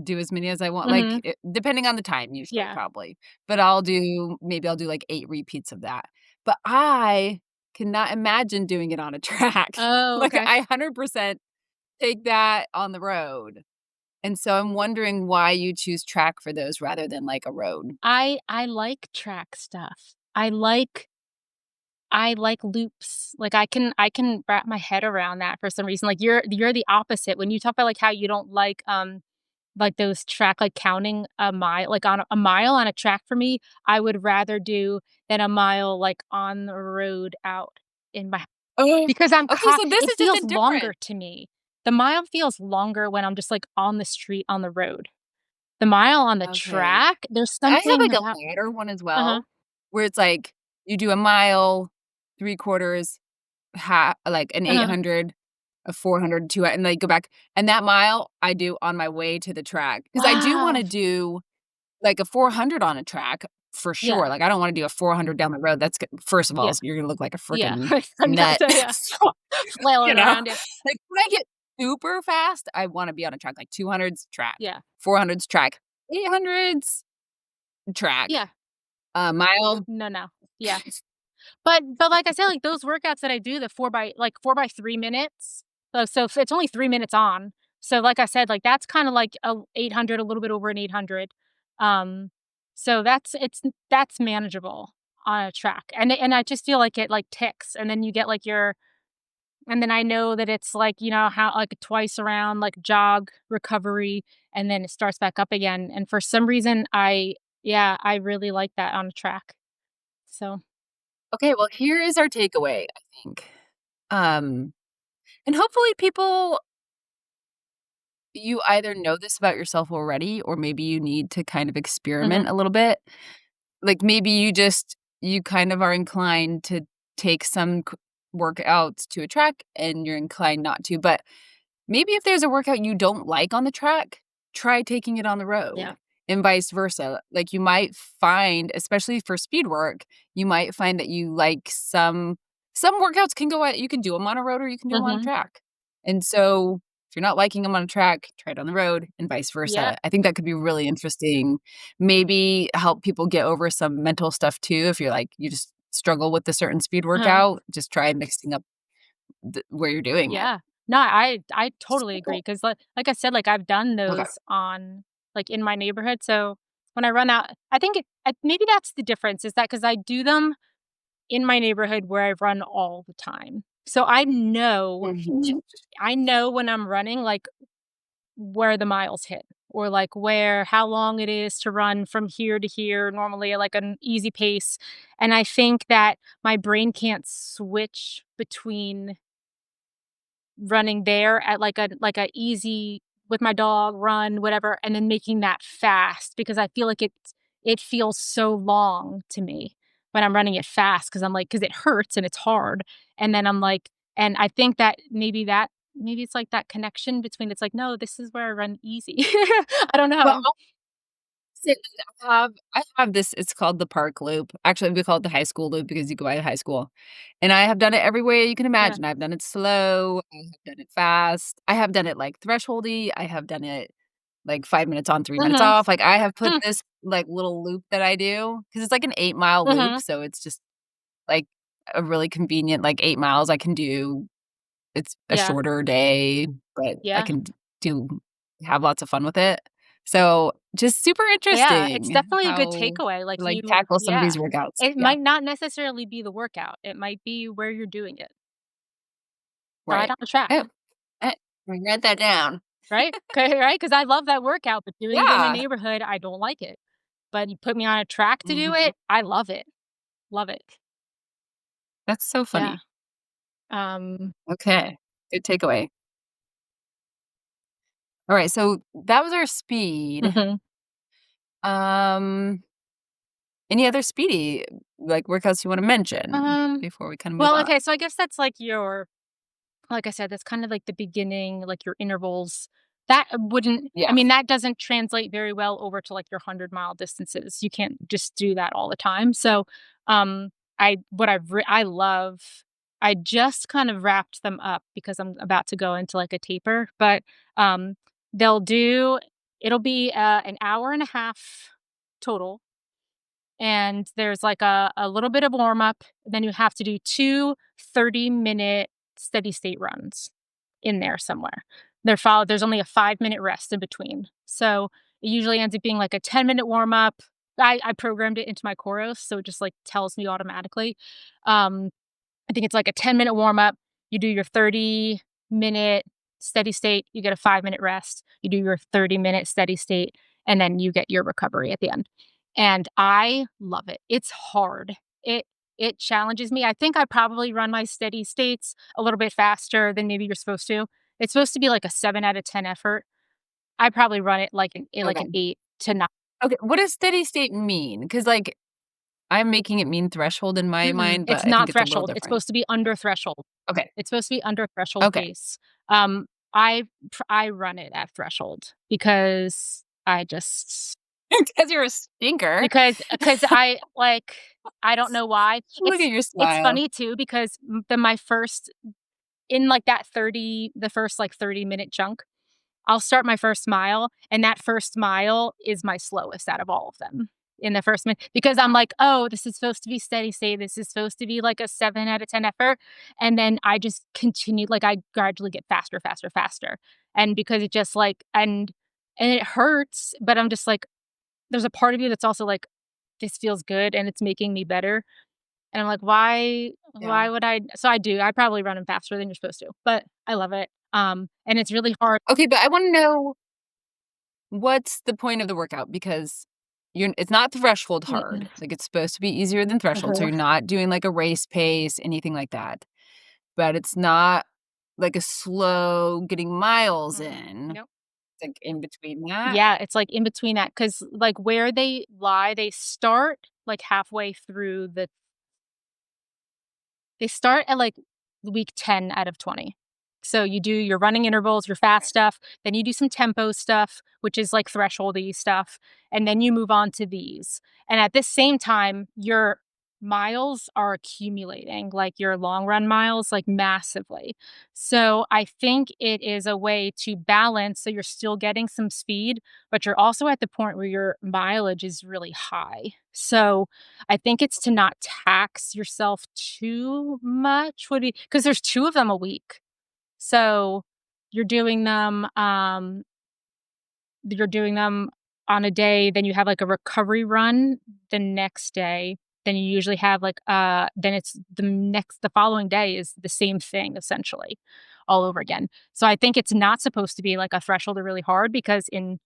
do as many as I want, like, Mhm. depending on the time usually, Yeah. probably, but I'll do, like, 8 repeats of that. But I cannot imagine doing it on a track. Oh, Like, okay. I 100% take that on the road. And so I'm wondering why you choose track for those rather than, like, a road. I like track stuff. I like loops. Like, I can wrap my head around that for some reason. Like, you're the opposite. When you talk about, like, how you don't like those track like, counting a mile like, on a mile on a track for me, I would rather do than a mile, like, on the road out in my Oh, because okay, so this it is just a feels longer different. to me. The mile feels longer when I'm just, like, on the street on the road. The mile on the Okay. track, there's I have, something like, a about ladder one as Uh-huh, well, where it's, like, you do a mile, 3 quarters, like, an uh-huh, 800, a 400, 2 and then you go back, and that mile I do on my way to the track because I do wow. wanna do, like, a 400 on a track for sure, Yeah, like, I don't wanna do a 400 down the road, that's g first of all, yeah, you're gonna look like a yeah. frickin' I'm gonna nut. say, yeah, So, you flailing know, around, yeah, like, when I get super fast, I wanna be on a track, like, 200's track, yeah, 400's track, 800's track, yeah. a mile. No, no, yeah. But like I said, like, those workouts that I do, the 4 by 3 minutes, so if it's only 3 minutes on. So, like I said, like, that's kinda like a 800, a little bit over an 800. Um, so that's manageable on a track, and I just feel like it, like, ticks, and then you get, like, your and then I know that it's, like, how like, twice around, like, jog, recovery, and then it starts back up again, and for some reason, I really like that on a track. So Okay, well, here is our takeaway, I think. Um, and hopefully people you either know this about yourself already or maybe you need to kind of Mhm, experiment a little bit. Like, maybe you kind of are inclined to take some workouts to a track and you're inclined not to, but maybe if there's a workout you don't like on the track, try taking it on the yeah. road and vice versa. Like, you might find, especially for speed work, you might find that you like some workouts can go at you can do them on a road or you can do them on a Mhm. track. And so you're not liking them on a track, try it on the road and vice Yeah, versa. I think that could be really interesting. Maybe help people get over some mental stuff too. If you're like, you just struggle with a certain speed uh-huh, workout, just try mixing up where you're doing it. yeah. No, I totally agree So, because like I said, like, I've done okay. those on like, in my neighborhood, so when I run out I think maybe that's the difference is that because I do them in my neighborhood where I run all the time. So Mhm. I know when I'm running, like, where the miles hit or, like, where how long it is to run from here to here, normally at, like, an easy pace, and I think that my brain can't switch between running there at like a easy with my dog run, whatever, and then making that fast because I feel like it feels so long to me when I'm running it fast because 'cause I'm like, because it hurts and it's hard, and then I'm like and I think that maybe it's like that connection between it's like, "No, this is where I run easy." I don't Well, know. sit I have this, it's called the park loop. Actually, we call it the high school loop because you go by high school. And I have done it every way you can Yeah. imagine. I've done it slow, I have done it fast, I have done it, like, thresholdy, I have done it, like, 5 minutes on, 3 minutes Mhm. off. Like, I have put Hmm. this, like, little loop that I do because it's like an 8-mile loop, Mhm. so it's just, like, a really convenient, like, 8 miles I can do. It's a Yeah. shorter day, but I Yeah. can do have lots of fun with it. So, just super Yeah, it's interesting definitely a good how takeaway, like, to, like, tackle some of these yeah. workouts. It Yeah, might not necessarily be the workout, it might be where you're doing it. Try it right. on the track, Oh, eh, write that down. right? 'Kay, right? Because I love that workout, but doing it in my Yeah. neighborhood, I don't like it. But you put me on a track to do Mhm. it, I love it. Love it. That's so Yeah. funny. Um Okay, good takeaway. Alright, so that was our speed. Mhm. Um, any other speedy, like, workouts you wanna mention Um, before we kinda move well, on? okay, so I guess that's like your like I said, that's kind of like the beginning, like your intervals. That wouldn't I Yeah. mean, that doesn't translate very well over to like your 100-mile distances. You can't just do that all the time. So, I what I love I just kind of wrapped them up because I'm about to go into like a taper, but um they'll do it'll be an hour and a half total and there's like a little bit of warm up, then you have to do 2 30-minute steady state runs in there somewhere. There's only a 5-minute rest in between. So, it usually ends up being like a 10-minute warm up. I programmed it into my Choros, so it just, like, tells me automatically. Um, I think it's like a 10-minute warm up, you do your 30-minute steady state, you get a 5-minute rest, you do your 30-minute steady state, and then you get your recovery at the end. And I love it. It's hard. It it challenges me. I think I probably run my steady states a little bit faster than maybe you're supposed to. It's supposed to be like a 7 out of 10 effort. I probably run it like an Okay. 8 to 9. Okay, what does steady state mean? Because like, I'm making it mean threshold in my Mm-mm, mind, but it's I think not it's a little threshold, it's different. supposed to be under threshold. Okay, It's supposed to be under threshold okay. pace. I run it at threshold because I just Because you're a stinker. because I, like I don't know why. Look at your It's smile. funny too because my first in, like, that 30-minute chunk, I'll start my first mile, and that first mile is my slowest out of all of them in the first minute because I'm like, "Oh, this is supposed to be steady state. This is supposed to be like a 7 out of 10 effort." And then I just continue like, I gradually get faster, faster, faster. And because it just, like and it hurts, but I'm just like there's a part of you that's also like, "This feels good, and it's making me better." And I'm like, Yeah. why would I?" So I do. I probably run them faster than you're supposed to, but I love it. And it's really hard. Okay, but I wanna know what's the point of the workout because you're it's not threshold Mm-mm. hard. Like, it's supposed to be easier than threshold, so Uh-huh. you're not doing, like, a race pace, anything like that. But it's not like a slow getting miles Mm-mm. in. Nope. It's, like, in between that. Yeah, it's like in between that because like where they lie, they start like halfway through they start at like week 10 out of 20. So you do your running intervals, your fast stuff, then you do some tempo stuff, which is like thresholdy stuff, and then you move on to these. And at this same time, your miles are accumulating, like your long run miles, like massively. So I think it is a way to balance so you're still getting some speed, but you're also at the point where your mileage is really high. So I think it's to not tax yourself too much. What do you, because there's 2 of them a week. So you're doing them, you're doing them on a day, then you have, like, a recovery run the next day, then you usually have, like, then it's the following day is the same thing essentially all over again. So I think it's not supposed to be, like, a threshold or really hard because in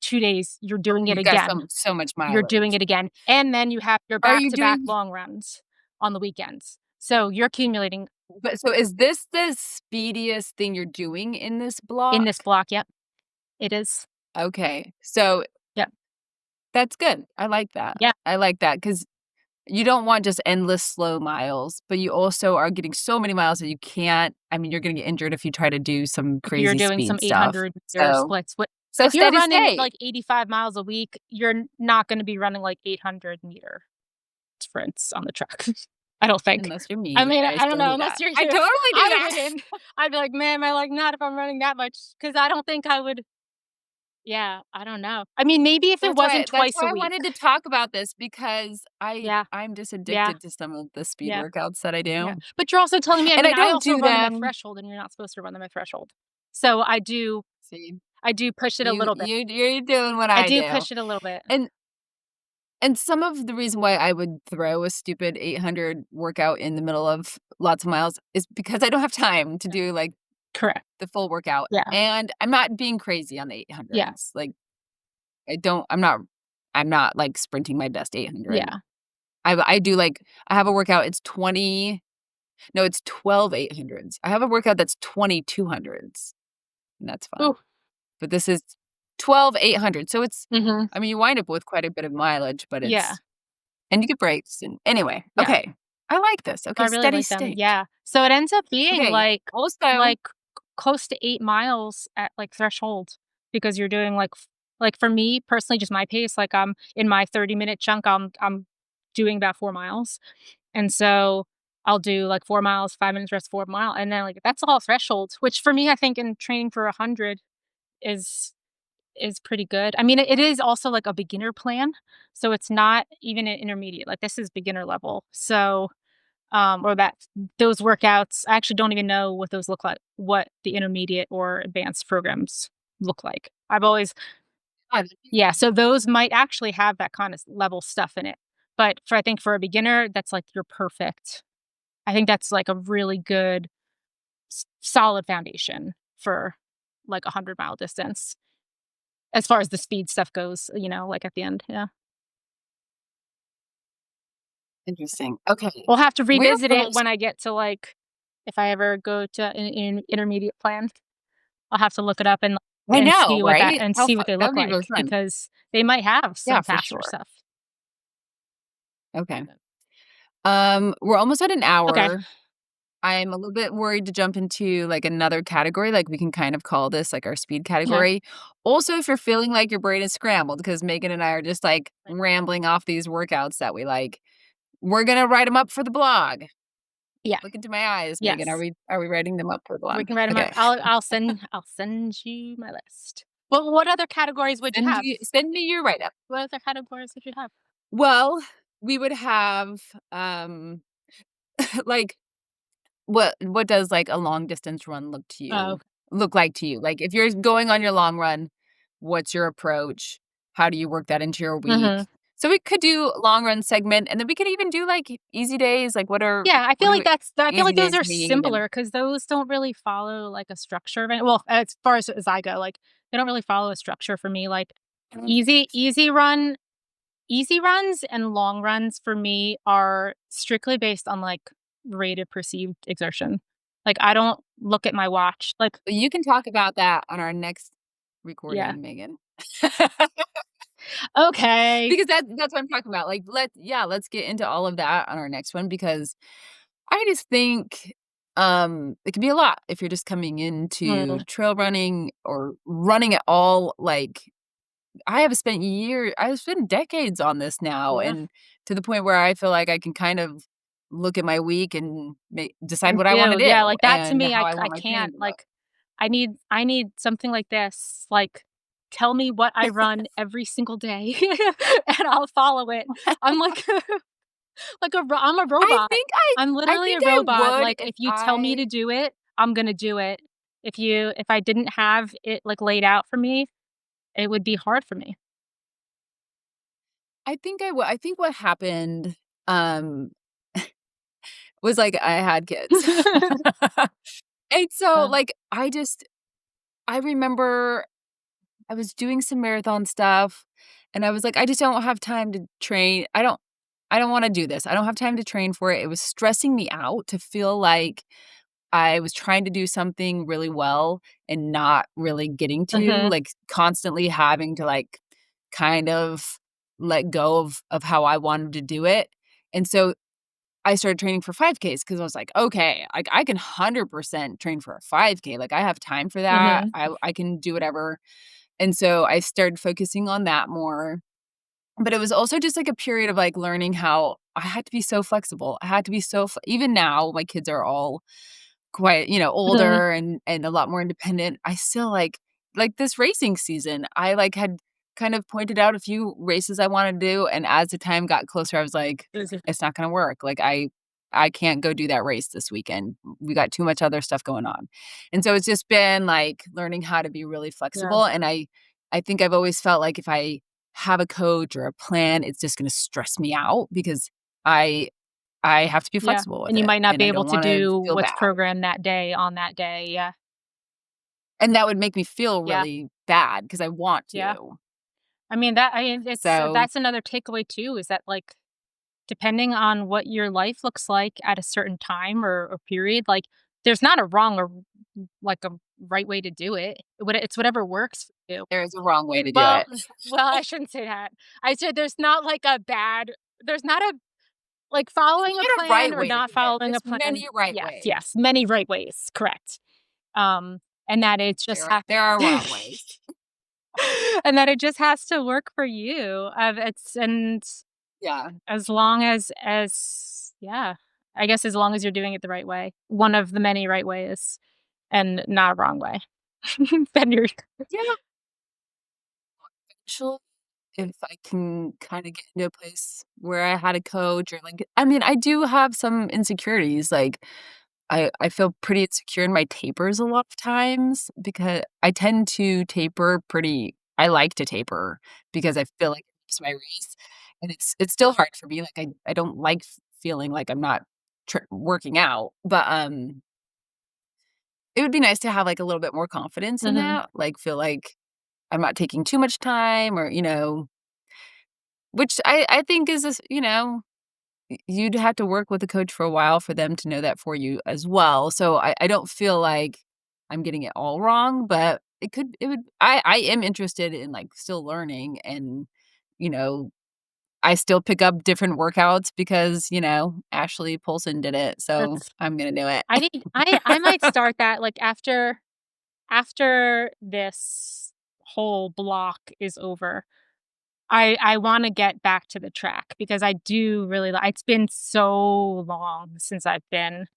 2 days, you're doing it You've got again. so much You're doing mileage. it again, and then you have your Are you back-to-back doing long runs on the weekends. So you're accumulating but so is this the speediest thing you're doing in this in this block? block. Yep, it is. Okay. So Yep. that's good. I like that. Yeah, I like that because you don't want just endless slow miles, but you also are getting so many miles that you can't I mean, you're gonna get injured if you try to do some if you're crazy doing some speed stuff. 800-meter So splits, what so if you're steady running, state, like, 85 miles a week, you're not gonna be running, like, 800-meter sprints on the track. I don't think. unless you're I me, mean, I I don't still know, do unless that. you're I you. totally do I that. wouldn't. I'd be like, "Man, I like, not if I'm running that much, because I don't think I would." Yeah, I don't know. I mean, maybe if it wasn't That's twice a why I week. wanted to talk about this because Yeah, I'm just yeah, addicted to some of the speed yeah, workouts that I yeah. do, But you're also telling me, I and I mean, I don't also do run them at them threshold, and you're not supposed to run them at threshold. So see, I do push it a little bit. you're doing what I I do do, push it a little bit. and and some of the reason why I would throw a stupid 800 workout in the middle of lots of miles is because I don't have time to do, like, Correct. the full workout, Yeah, and I'm not being crazy on the yeah, 800s, like, I'm not, like, sprinting my best 800. yeah. I do, like I have a workout, it's 20 no, it's 12 800s. I have a workout that's 20 200s, and that's fun, Ooh, but this is 12 800, so it's mhm. I mean, you wind up with quite a bit of mileage, but Yeah, it's and you get breaks and anyway, yeah. okay. I like this, I okay, really steady like them, state. yeah. So it ends up being Okay, also like close to 8 miles at, like, threshold because you're doing, like, for me personally, just my pace, like, I'm in my 30-minute chunk, I'm doing about 4 miles, and so I'll do, like, 4 miles, 5 minutes rest, 4 mile, and then, like, that's all threshold, which for me, I think in training for 100 is is pretty good. I mean, it is also, like, a beginner plan, so it's not even an intermediate, like, this is beginner level, so or that those workouts, I actually don't even know what those look like, what the intermediate or advanced programs look like. I've always fun. Yeah, so those might actually have that kind of level stuff in it. But for I think for a beginner, that's like your perfect. I think that's like a really good solid foundation for like 100-mile distance as far as the speed stuff goes, like at the end. Yeah. Interesting, okay. We'll have to We're revisit it almost when I get to like if I ever go to an intermediate plan. I'll have to look it up I and know, see what that right? and How see fun what they that look would be really like fun. because they might have Yeah, some for faster sure. stuff. Okay. We're almost at an Okay. hour. I'm a little bit worried to jump into, like, another category, like, we can kind of call this, like, our speed Okay. category. Also, if you're feeling like your brain is scrambled because Megan and I are just, like, Right. rambling off these workouts that we like, we're gonna write them up for the blog. Yeah. Look into my eyes, Megan. Yes. Are we writing them up for the We blog? can write 'em up. Okay. I'll send you my list. Well, what other categories would you have? Send me your write-up. What other categories would you have? Well, we would have, um, like what does, like, a long distance run Oh, look like to you? Like, if you're going on your long run, what's your approach? How do you work that into your mhm. week? So we could do long run segment, and then we could even do, like, easy days, like, Yeah, I what feel do like I feel easy like those days are mean? And simpler because those don't really follow, like, a structure of well, as far as I go, like, they don't really follow a structure for me, like, easy runs and long runs for me are strictly based on, like, rate of perceived exertion. Like, I don't look at my watch, like you can talk about that on our next yeah. recording, Megan. Okay. Because that's what I'm talking about, like, let's get into all of that on our next one because I just think, it can be a lot if you're just coming into Mm, trail running or running at all, like, I've spent decades on this now, Yeah. and to the point where I feel like I can kind of look at my week and decide Me what I wanna too, yeah, do like, that to and me, how I I want my training can't, to look. like, I need something like this, like, tell me what I run every single day, and I'll follow it. I'm like like I'm a I robot. think I I'm I literally think a I robot, would like, if if you tell me to I do it, I'm gonna do it. If I didn't have it, like, laid out for me, it would be hard for me. I think I would. I think what happened, um, was, like, I had kids. And so, Uh, like, I remember I was doing some marathon stuff, and I was like, "I just don't have time to train. I don't wanna do this. I don't have time to train for it." It was stressing me out to feel like I was trying to do something really well and not really getting to, mhm, like, constantly having to, like, kind of let go of how I wanted to do it, and so I started training for 5Ks because I was like, "Okay, I can 100% train for a 5K, like, I have time for that, mhm, I can do whatever." And so I started focusing on that more, but it was also just, like, a period of, like, learning how I had to be so flexible. I had to be so f even now, my kids are all quite, mhm. older and a lot more independent. I still, like, this racing season, I, like, had kind of pointed out a few races I wanna do, and as the time got closer, I was like, "It's not gonna work." Like, I can't go do that race this weekend. We got too much other stuff going on. And so it's just been, like, learning how to be really Yeah, flexible, and I think I've always felt like if I have a coach or a plan, it's just gonna stress me out because I I have to be yeah, flexible with and you it, might not and be I able don't to wanna do feel what's bad. programmed that day on that day, yeah, And that would make me feel yeah, really bad because I want yeah. to. I mean, it's So, that's another takeaway too, is that, like, depending on what your life looks like at a certain time or period, like, there's not a wrong or, like, a right way to do it. It's whatever works for you. there is a wrong way to do Well it. well, I shouldn't say that. I said there's not a like, There's following a not a plan right or way to not do it. following a There's plan. many right Yes, ways. yes, many right ways, correct. Um, and that it just has There are wrong ways. and that it just has to work for you. It's and Yeah. as long as yeah, I guess as long as you're doing it the right way, one of the many right ways, and not a wrong way, then you're Yeah, actually, if I can kinda get into a place where I had a coach or, like I mean, I do have some insecurities, like, I feel pretty insecure in my tapers a lot of times because I tend to taper pretty I like to taper because I feel like it's my race, and it's still hard for me, like, I don't like feeling like I'm not working out, but, it would be nice to have, like, a little bit more confidence in Mhm, that, like, feel like I'm not taking too much time or, which I think is this you'd have to work with a coach for a while for them to know that for you as well, so I don't feel like I'm getting it all wrong, but it would I am interested in, like, still learning and, you know, I still pick up different workouts because, Ashley Polson did it, so that's I'm gonna do I it. need I might start that, like, after this whole block is over, I wanna get back to the track because I do really it's been so long since I've been,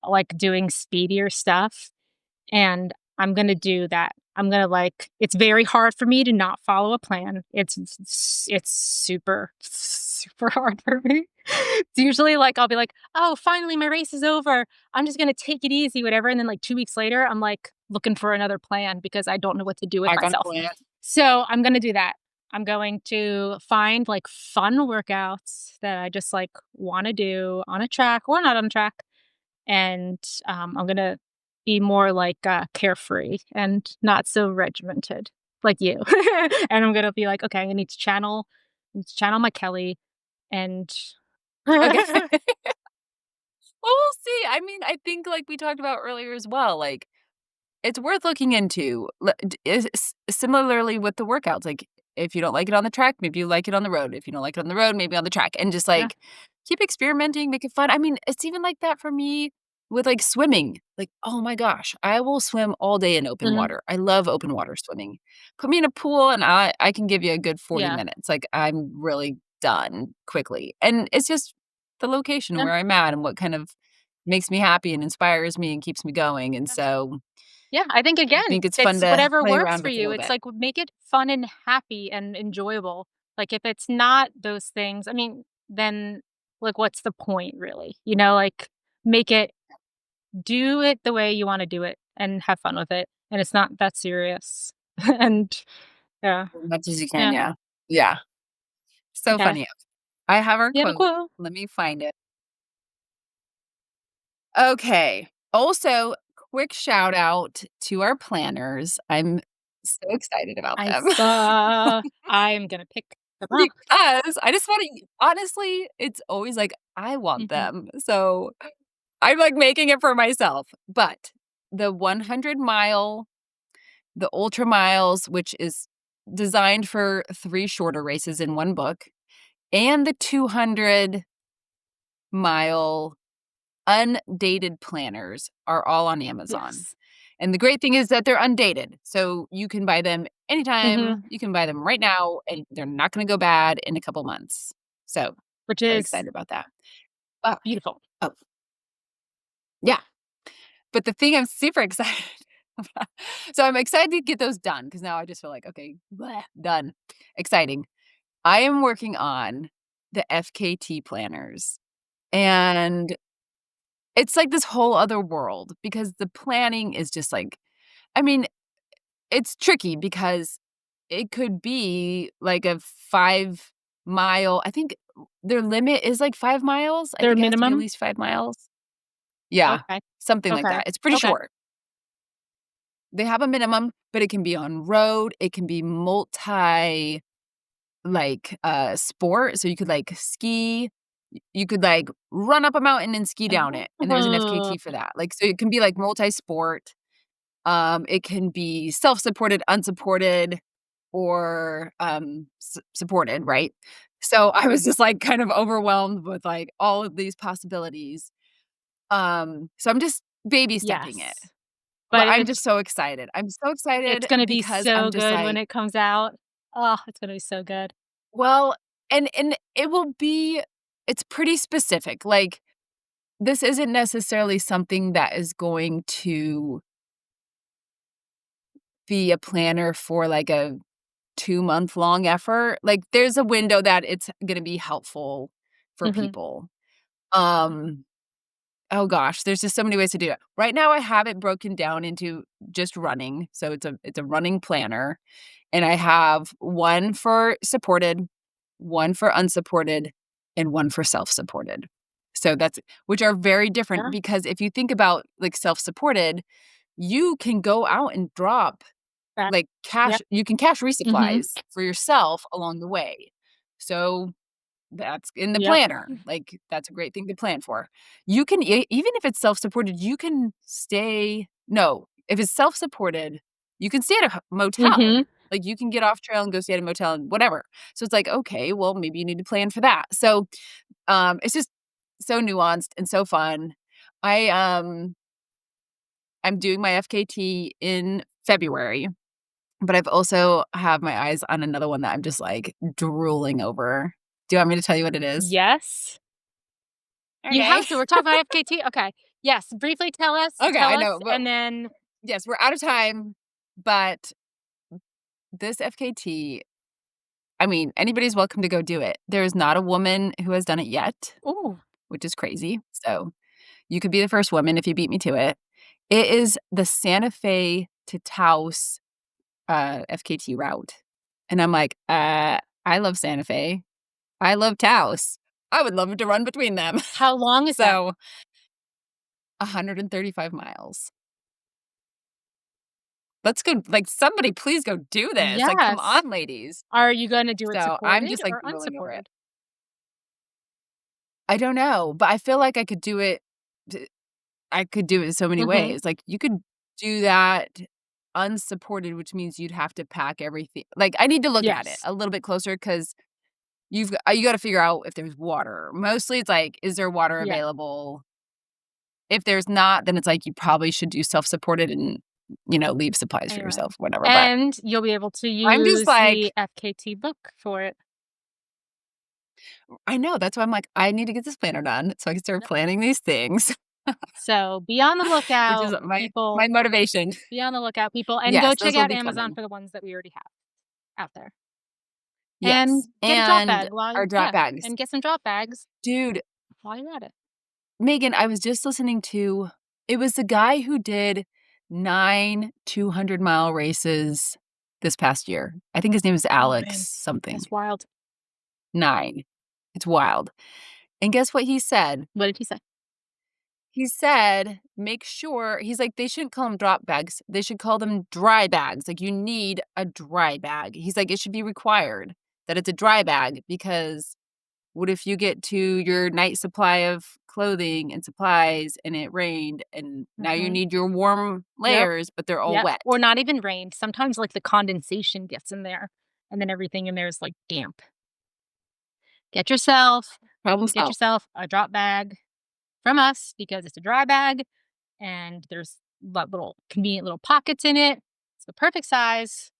like, doing speedier stuff, and I'm gonna do that. I'm gonna, like it's very hard for me to not follow a plan. It's super, super hard for me. It's usually, like, I'll be like, "Oh, finally, my race is over. I'm just gonna take it easy, whatever," and then, like, 2 weeks later, I'm, like, looking for another plan because I don't know what to do with Back on myself. plan. So, I'm gonna do that. I'm going to find, like, fun workouts that I just, like, wanna do on a track or not on track, and, I'm gonna be more, like, carefree and not so regimented like you. And I'm gonna be like, "Okay, I need to channel my Kelly," and Okay. Well, we'll see. I mean, I think like we talked about earlier as well, like, it's worth looking into. Similarly with the workouts, like, if you don't like it on the track, maybe you like it on the road. If you don't like it on the road, maybe on the track, and just, yeah, like, keep experimenting, make it fun. I mean, it's even like that for me with, like, swimming. Like, oh my gosh, I will swim all day in open Mhm. water. I love open water swimming. Put me in a pool and I can give you a good 40 Yeah. minutes. Like, I'm really done quickly. And it's just the location Yeah. where I'm at and what kind of makes me happy and inspires me and keeps me going. And Yeah. so Yeah, I think I again, think it's fun it's to whatever play works around for with a you. little It's bit. like, make it fun and happy and enjoyable. Like, if it's not those things, I mean, then, like, what's the point really? Like, make it do it the way you wanna do it and have fun with it, and it's not that serious. And yeah, As much as you can, yeah, yeah. Yeah. So okay. funny. I have our Yeah, quote. cool. Let me find it. Okay. Also, quick shout out to our planners. I'm so excited about I them saw I'm gonna pick them up. because I just wanna honestly, it's always like, I want Mhm. them. So, I'm, like, making it for myself. But the 100-mile, the ultra miles, which is designed for 3 shorter races in 1 book, and the 200-mile undated planners are all on Amazon. Yes. And the great thing is that they're undated. So you can buy them anytime. Mhm. You can buy them right now and they're not going to go bad in a couple months. So Which very is excited about that. But beautiful. oh, yeah. But the thing I'm super excited about, so I'm excited to get those done because now I just feel like, okay, bleh, done. Exciting. I am working on the FKT planners. And it's like this whole other world because the planning is just like I mean, it's tricky because it could be like a 5-mile I think their limit is like 5 miles. I Their think it has to be at minimum? least 5 miles. Yeah, Okay. something like Okay. that. It's pretty Okay. short. They have a minimum, but it can be on road, it can be multi, like, sport, so you could, like, ski, you could, like, run up a mountain and ski down it, and there's an Oh, FKT for that. Like, so it can be, like, multi-sport. It can be self-supported, unsupported, or, supported, right? So, I was just, like, kind of overwhelmed with, like, all of these possibilities. So I'm just baby stepping it, yes. but But I'm just so excited. I'm so it's excited gonna be because I'm so just good when like, it comes out. Oh, it's gonna be so good. well and it will be it's pretty specific, like, this isn't necessarily something that is going to be a planner for, like, a 2-month-long effort. Like, there's a window that it's gonna be helpful for Mhm. people. Um, oh gosh, there's just so many ways to do it. Right now, I have it broken down into just running, so it's a running planner, and I have one for supported, one for unsupported, and one for self-supported. So that's which are very different Yeah. because if you think about, like, self-supported, you can go out and drop That like, cash yep. you can cash Mhm. resupplies for yourself along the way. So, that's in the Yep. planner, like, that's a great thing to plan for. You can even if it's self-supported, you can stay no, if it's self-supported, you can stay at a motel. Mhm. Like, you can get off trail and go stay at a motel and whatever. So, it's like, okay, well, maybe you need to plan for that. So, it's just so nuanced and so fun. I, I'm doing my FKT in February. But I've also have my eyes on another one that I'm just, like, drooling over. Do you want me to tell you what it is? Yes. You Okay. have to. We're talking about FKT? Okay. Yes, briefly Okay, tell I us, know, but and then yes, we're out of time, but this FKT, I mean, anybody's welcome to go do it. There is not a woman who has done it yet, ooh, which is crazy, so you could be the first woman if you beat me to it. It is the Santa Fe to Taos, FKT route, and I'm like, I love Santa Fe. I love Taos. I would love to run between them. how long is that? So, 135 miles. Let's go like, somebody please go do this. Like, come Yes. on, ladies. Are you gonna do it So, I'm supported just, like, or drooling over it. unsupported? I don't know, but I feel like I could do it t I could do it so many Mhm. ways. Like, you could do that unsupported, which means you'd have to pack everything like, I need to look at it Yes. a little bit closer because you gotta figure out if there's water. Mostly, it's like, is there water Yeah. available? if there's not, then it's like you probably should do self-supported and, leave supplies for Anyway, yourself, whatever, but and you'll be able to I'm just use like the FKT book for it. I know, that's why I'm like, "I need to get this planner done so I can start planning these things," So, be on the which is lookout, my people. motivation. Be on the lookout, people, and go Yes, check those will out be Amazon coming. for the ones that we already have out there. And Yes, get a drop and bag while our you drop yeah, bags. and get some drop bags Dude, while you're at it. Megan, I was just listening to it was the guy who did 9 200-mile races this past year. I think his name is Oh, Alex man. something. That's wild. 9. It's wild. And guess what he said? What did he say? He said, "Make sure" he's like, "They shouldn't call them drop bags. They should call them dry bags. Like, you need a dry bag." He's like, "It should be required that it's a dry bag because what if you get to your night supply of clothing and supplies and it rained and now you Mhm. need your warm Yep, layers, but they're all yep, or wet?" not even rain. Sometimes, like, the condensation gets in there, and then everything in there is, like, damp. Get yourself Problem get solved. yourself a drop bag from us because it's a dry bag, and there's little convenient little pockets in it. It's the perfect size.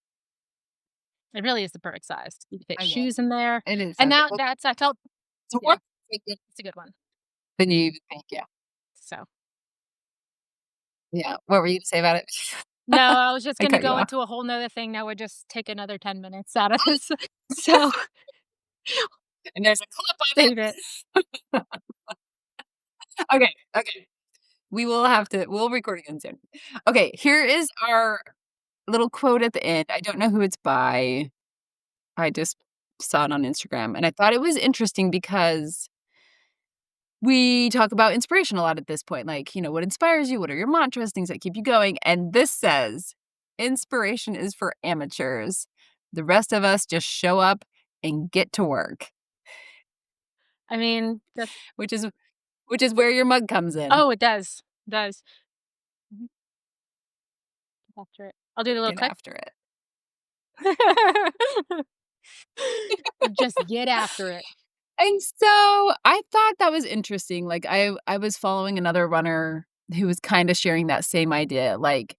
It really is the perfect size. You can fit I will. shoes in there, It is and so good. now that's I felt It's yeah, more it's a good one. than you even think, yeah. So Yeah. What were you gonna say about it? no, I was just I gonna cut you go off. into a whole 'nother thing that would just take another 10 minutes out of this. So, And there's a clip save it. of it. Okay, okay. We'll record again soon. Okay, here is our little quote at the end. I don't know who it's by. I just saw it on Instagram, and I thought it was interesting because we talk about inspiration a lot at this point, like, what inspires you? What are your mantras, things that keep you going? And this says, "Inspiration is for amateurs. The rest of us just show up and get to work," I mean, that's which is which is where your mug comes in. oh, it does, does. Mhm, after it. I'll do the little Get click. after it. Just get after it. And so I thought that was interesting. Like I was following another runner who was kind of sharing that same idea. Like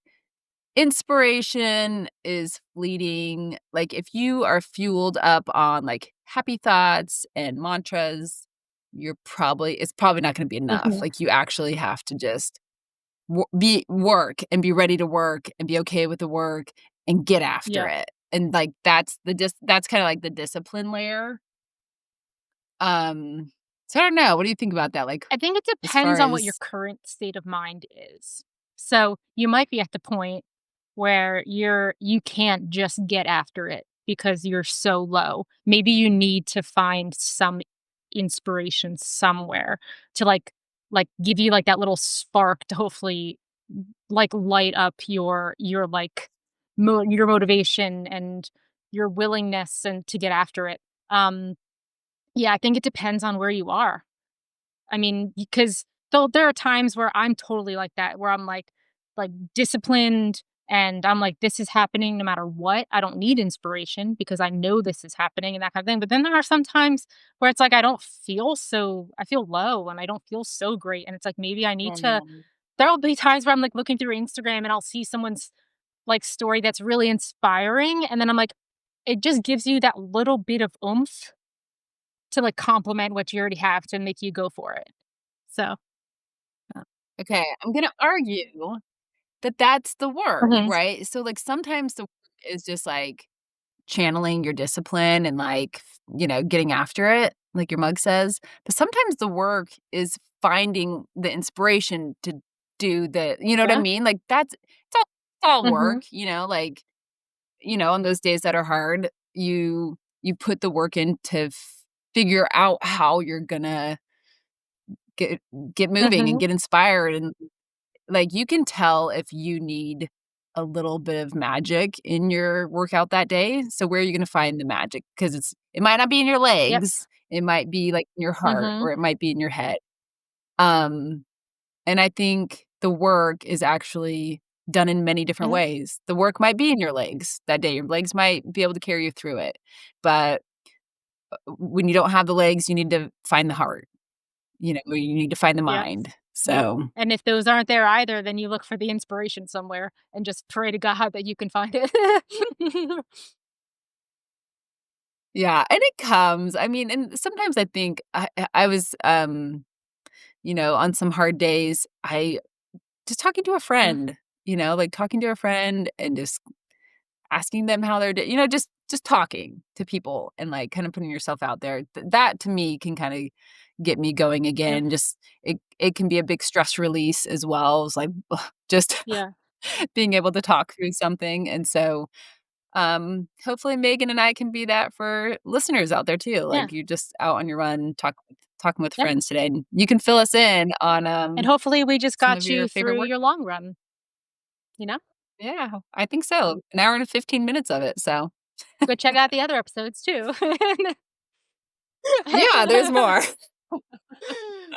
inspiration is fleeting. Like if you are fueled up on like happy thoughts and mantras, it's probably not going to be enough. Mhm. Like you actually have to just work and be ready to work and be okay with the work and get after Yep. it. And like that's kind of like the discipline layer. So I don't know. What do you think about that? Like I think it as far depends on what your as current state of mind is. So, you might be at the point where you can't just get after it because you're so low. Maybe you need to find some inspiration somewhere to, give you, like, that little spark to hopefully, light up your motivation and your willingness and to get after it. Um, yeah, I think it depends on where you are. I mean, because though there are times where I'm totally like that, where I'm like disciplined and I'm like, this is happening no matter what. I don't need inspiration because I know this is happening and that kind of thing. But then there are some times where it's like I feel low and I don't feel so great. And it's like maybe I need oh to no. there'll be times where I'm like looking through Instagram and I'll see someone's like story that's really inspiring. And then I'm like, it just gives you that little bit of oomph to like complement what you already have to make you go for it. So Okay, I'm gonna argue that that's the work, mhm. right? So like sometimes the work is just like channeling your discipline and like, getting after it, like your mug says. But sometimes the work is finding the inspiration to do you know what I Yeah. mean? Like it's all Mhm. work, like, on those days that are hard, you put the work in to figure out how you're gonna get get moving and Mhm. get inspired and like you can tell if you need a little bit of magic in your workout that day. So where are you gonna find the magic? Because it might not be in your Yep. legs, it might be, like, in your heart, Mhm. or it might be in your head. Um, and I think the work is actually done in many different Mhm. ways. The work might be in your legs that day, your legs might be able to carry you through it, but when you don't have the legs, you need to find the heart, you need to find the Yep. mind. Yep. So, And if those aren't there either, then you look for the inspiration somewhere and just pray to God that you can find it. yeah, and it comes. I mean, and sometimes I think I was, on some hard days, I just talking to a Mm, friend, like talking to a friend and just asking them how they're just talking to people and, like, kinda putting yourself out there. That to me can kinda get me going yeah, again. Just it can be a big stress release as well. It's like, just yeah, being able to talk through something, and so, hopefully Megan and I can be that for listeners out there too. yeah, Like, you're just out on your run, talking with yeah. friends today, and you can fill us in on, And hopefully we just some of got your you favorite through work. your long run, you know? Yeah, I think so. An hour and 15 minutes of it, so Go check out the other episodes too. yeah, there's more.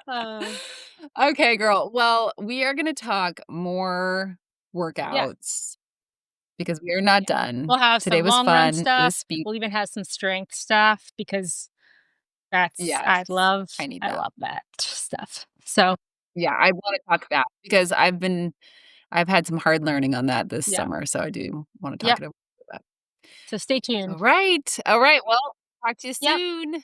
Uh, Okay, girl. Well, we are gonna talk more yeah, workouts because we are not yeah. done. We'll have Today some was long run fun. It stuff. was speed. We'll even have some strength stuff because that's Yes, I need I that. love that stuff. So, Yeah, I wanna talk about because I've had some hard learning on that this yeah. summer, so I do wanna talk Yep. it over. So stay tuned. All right. All right. Well, talk to you Yep. soon.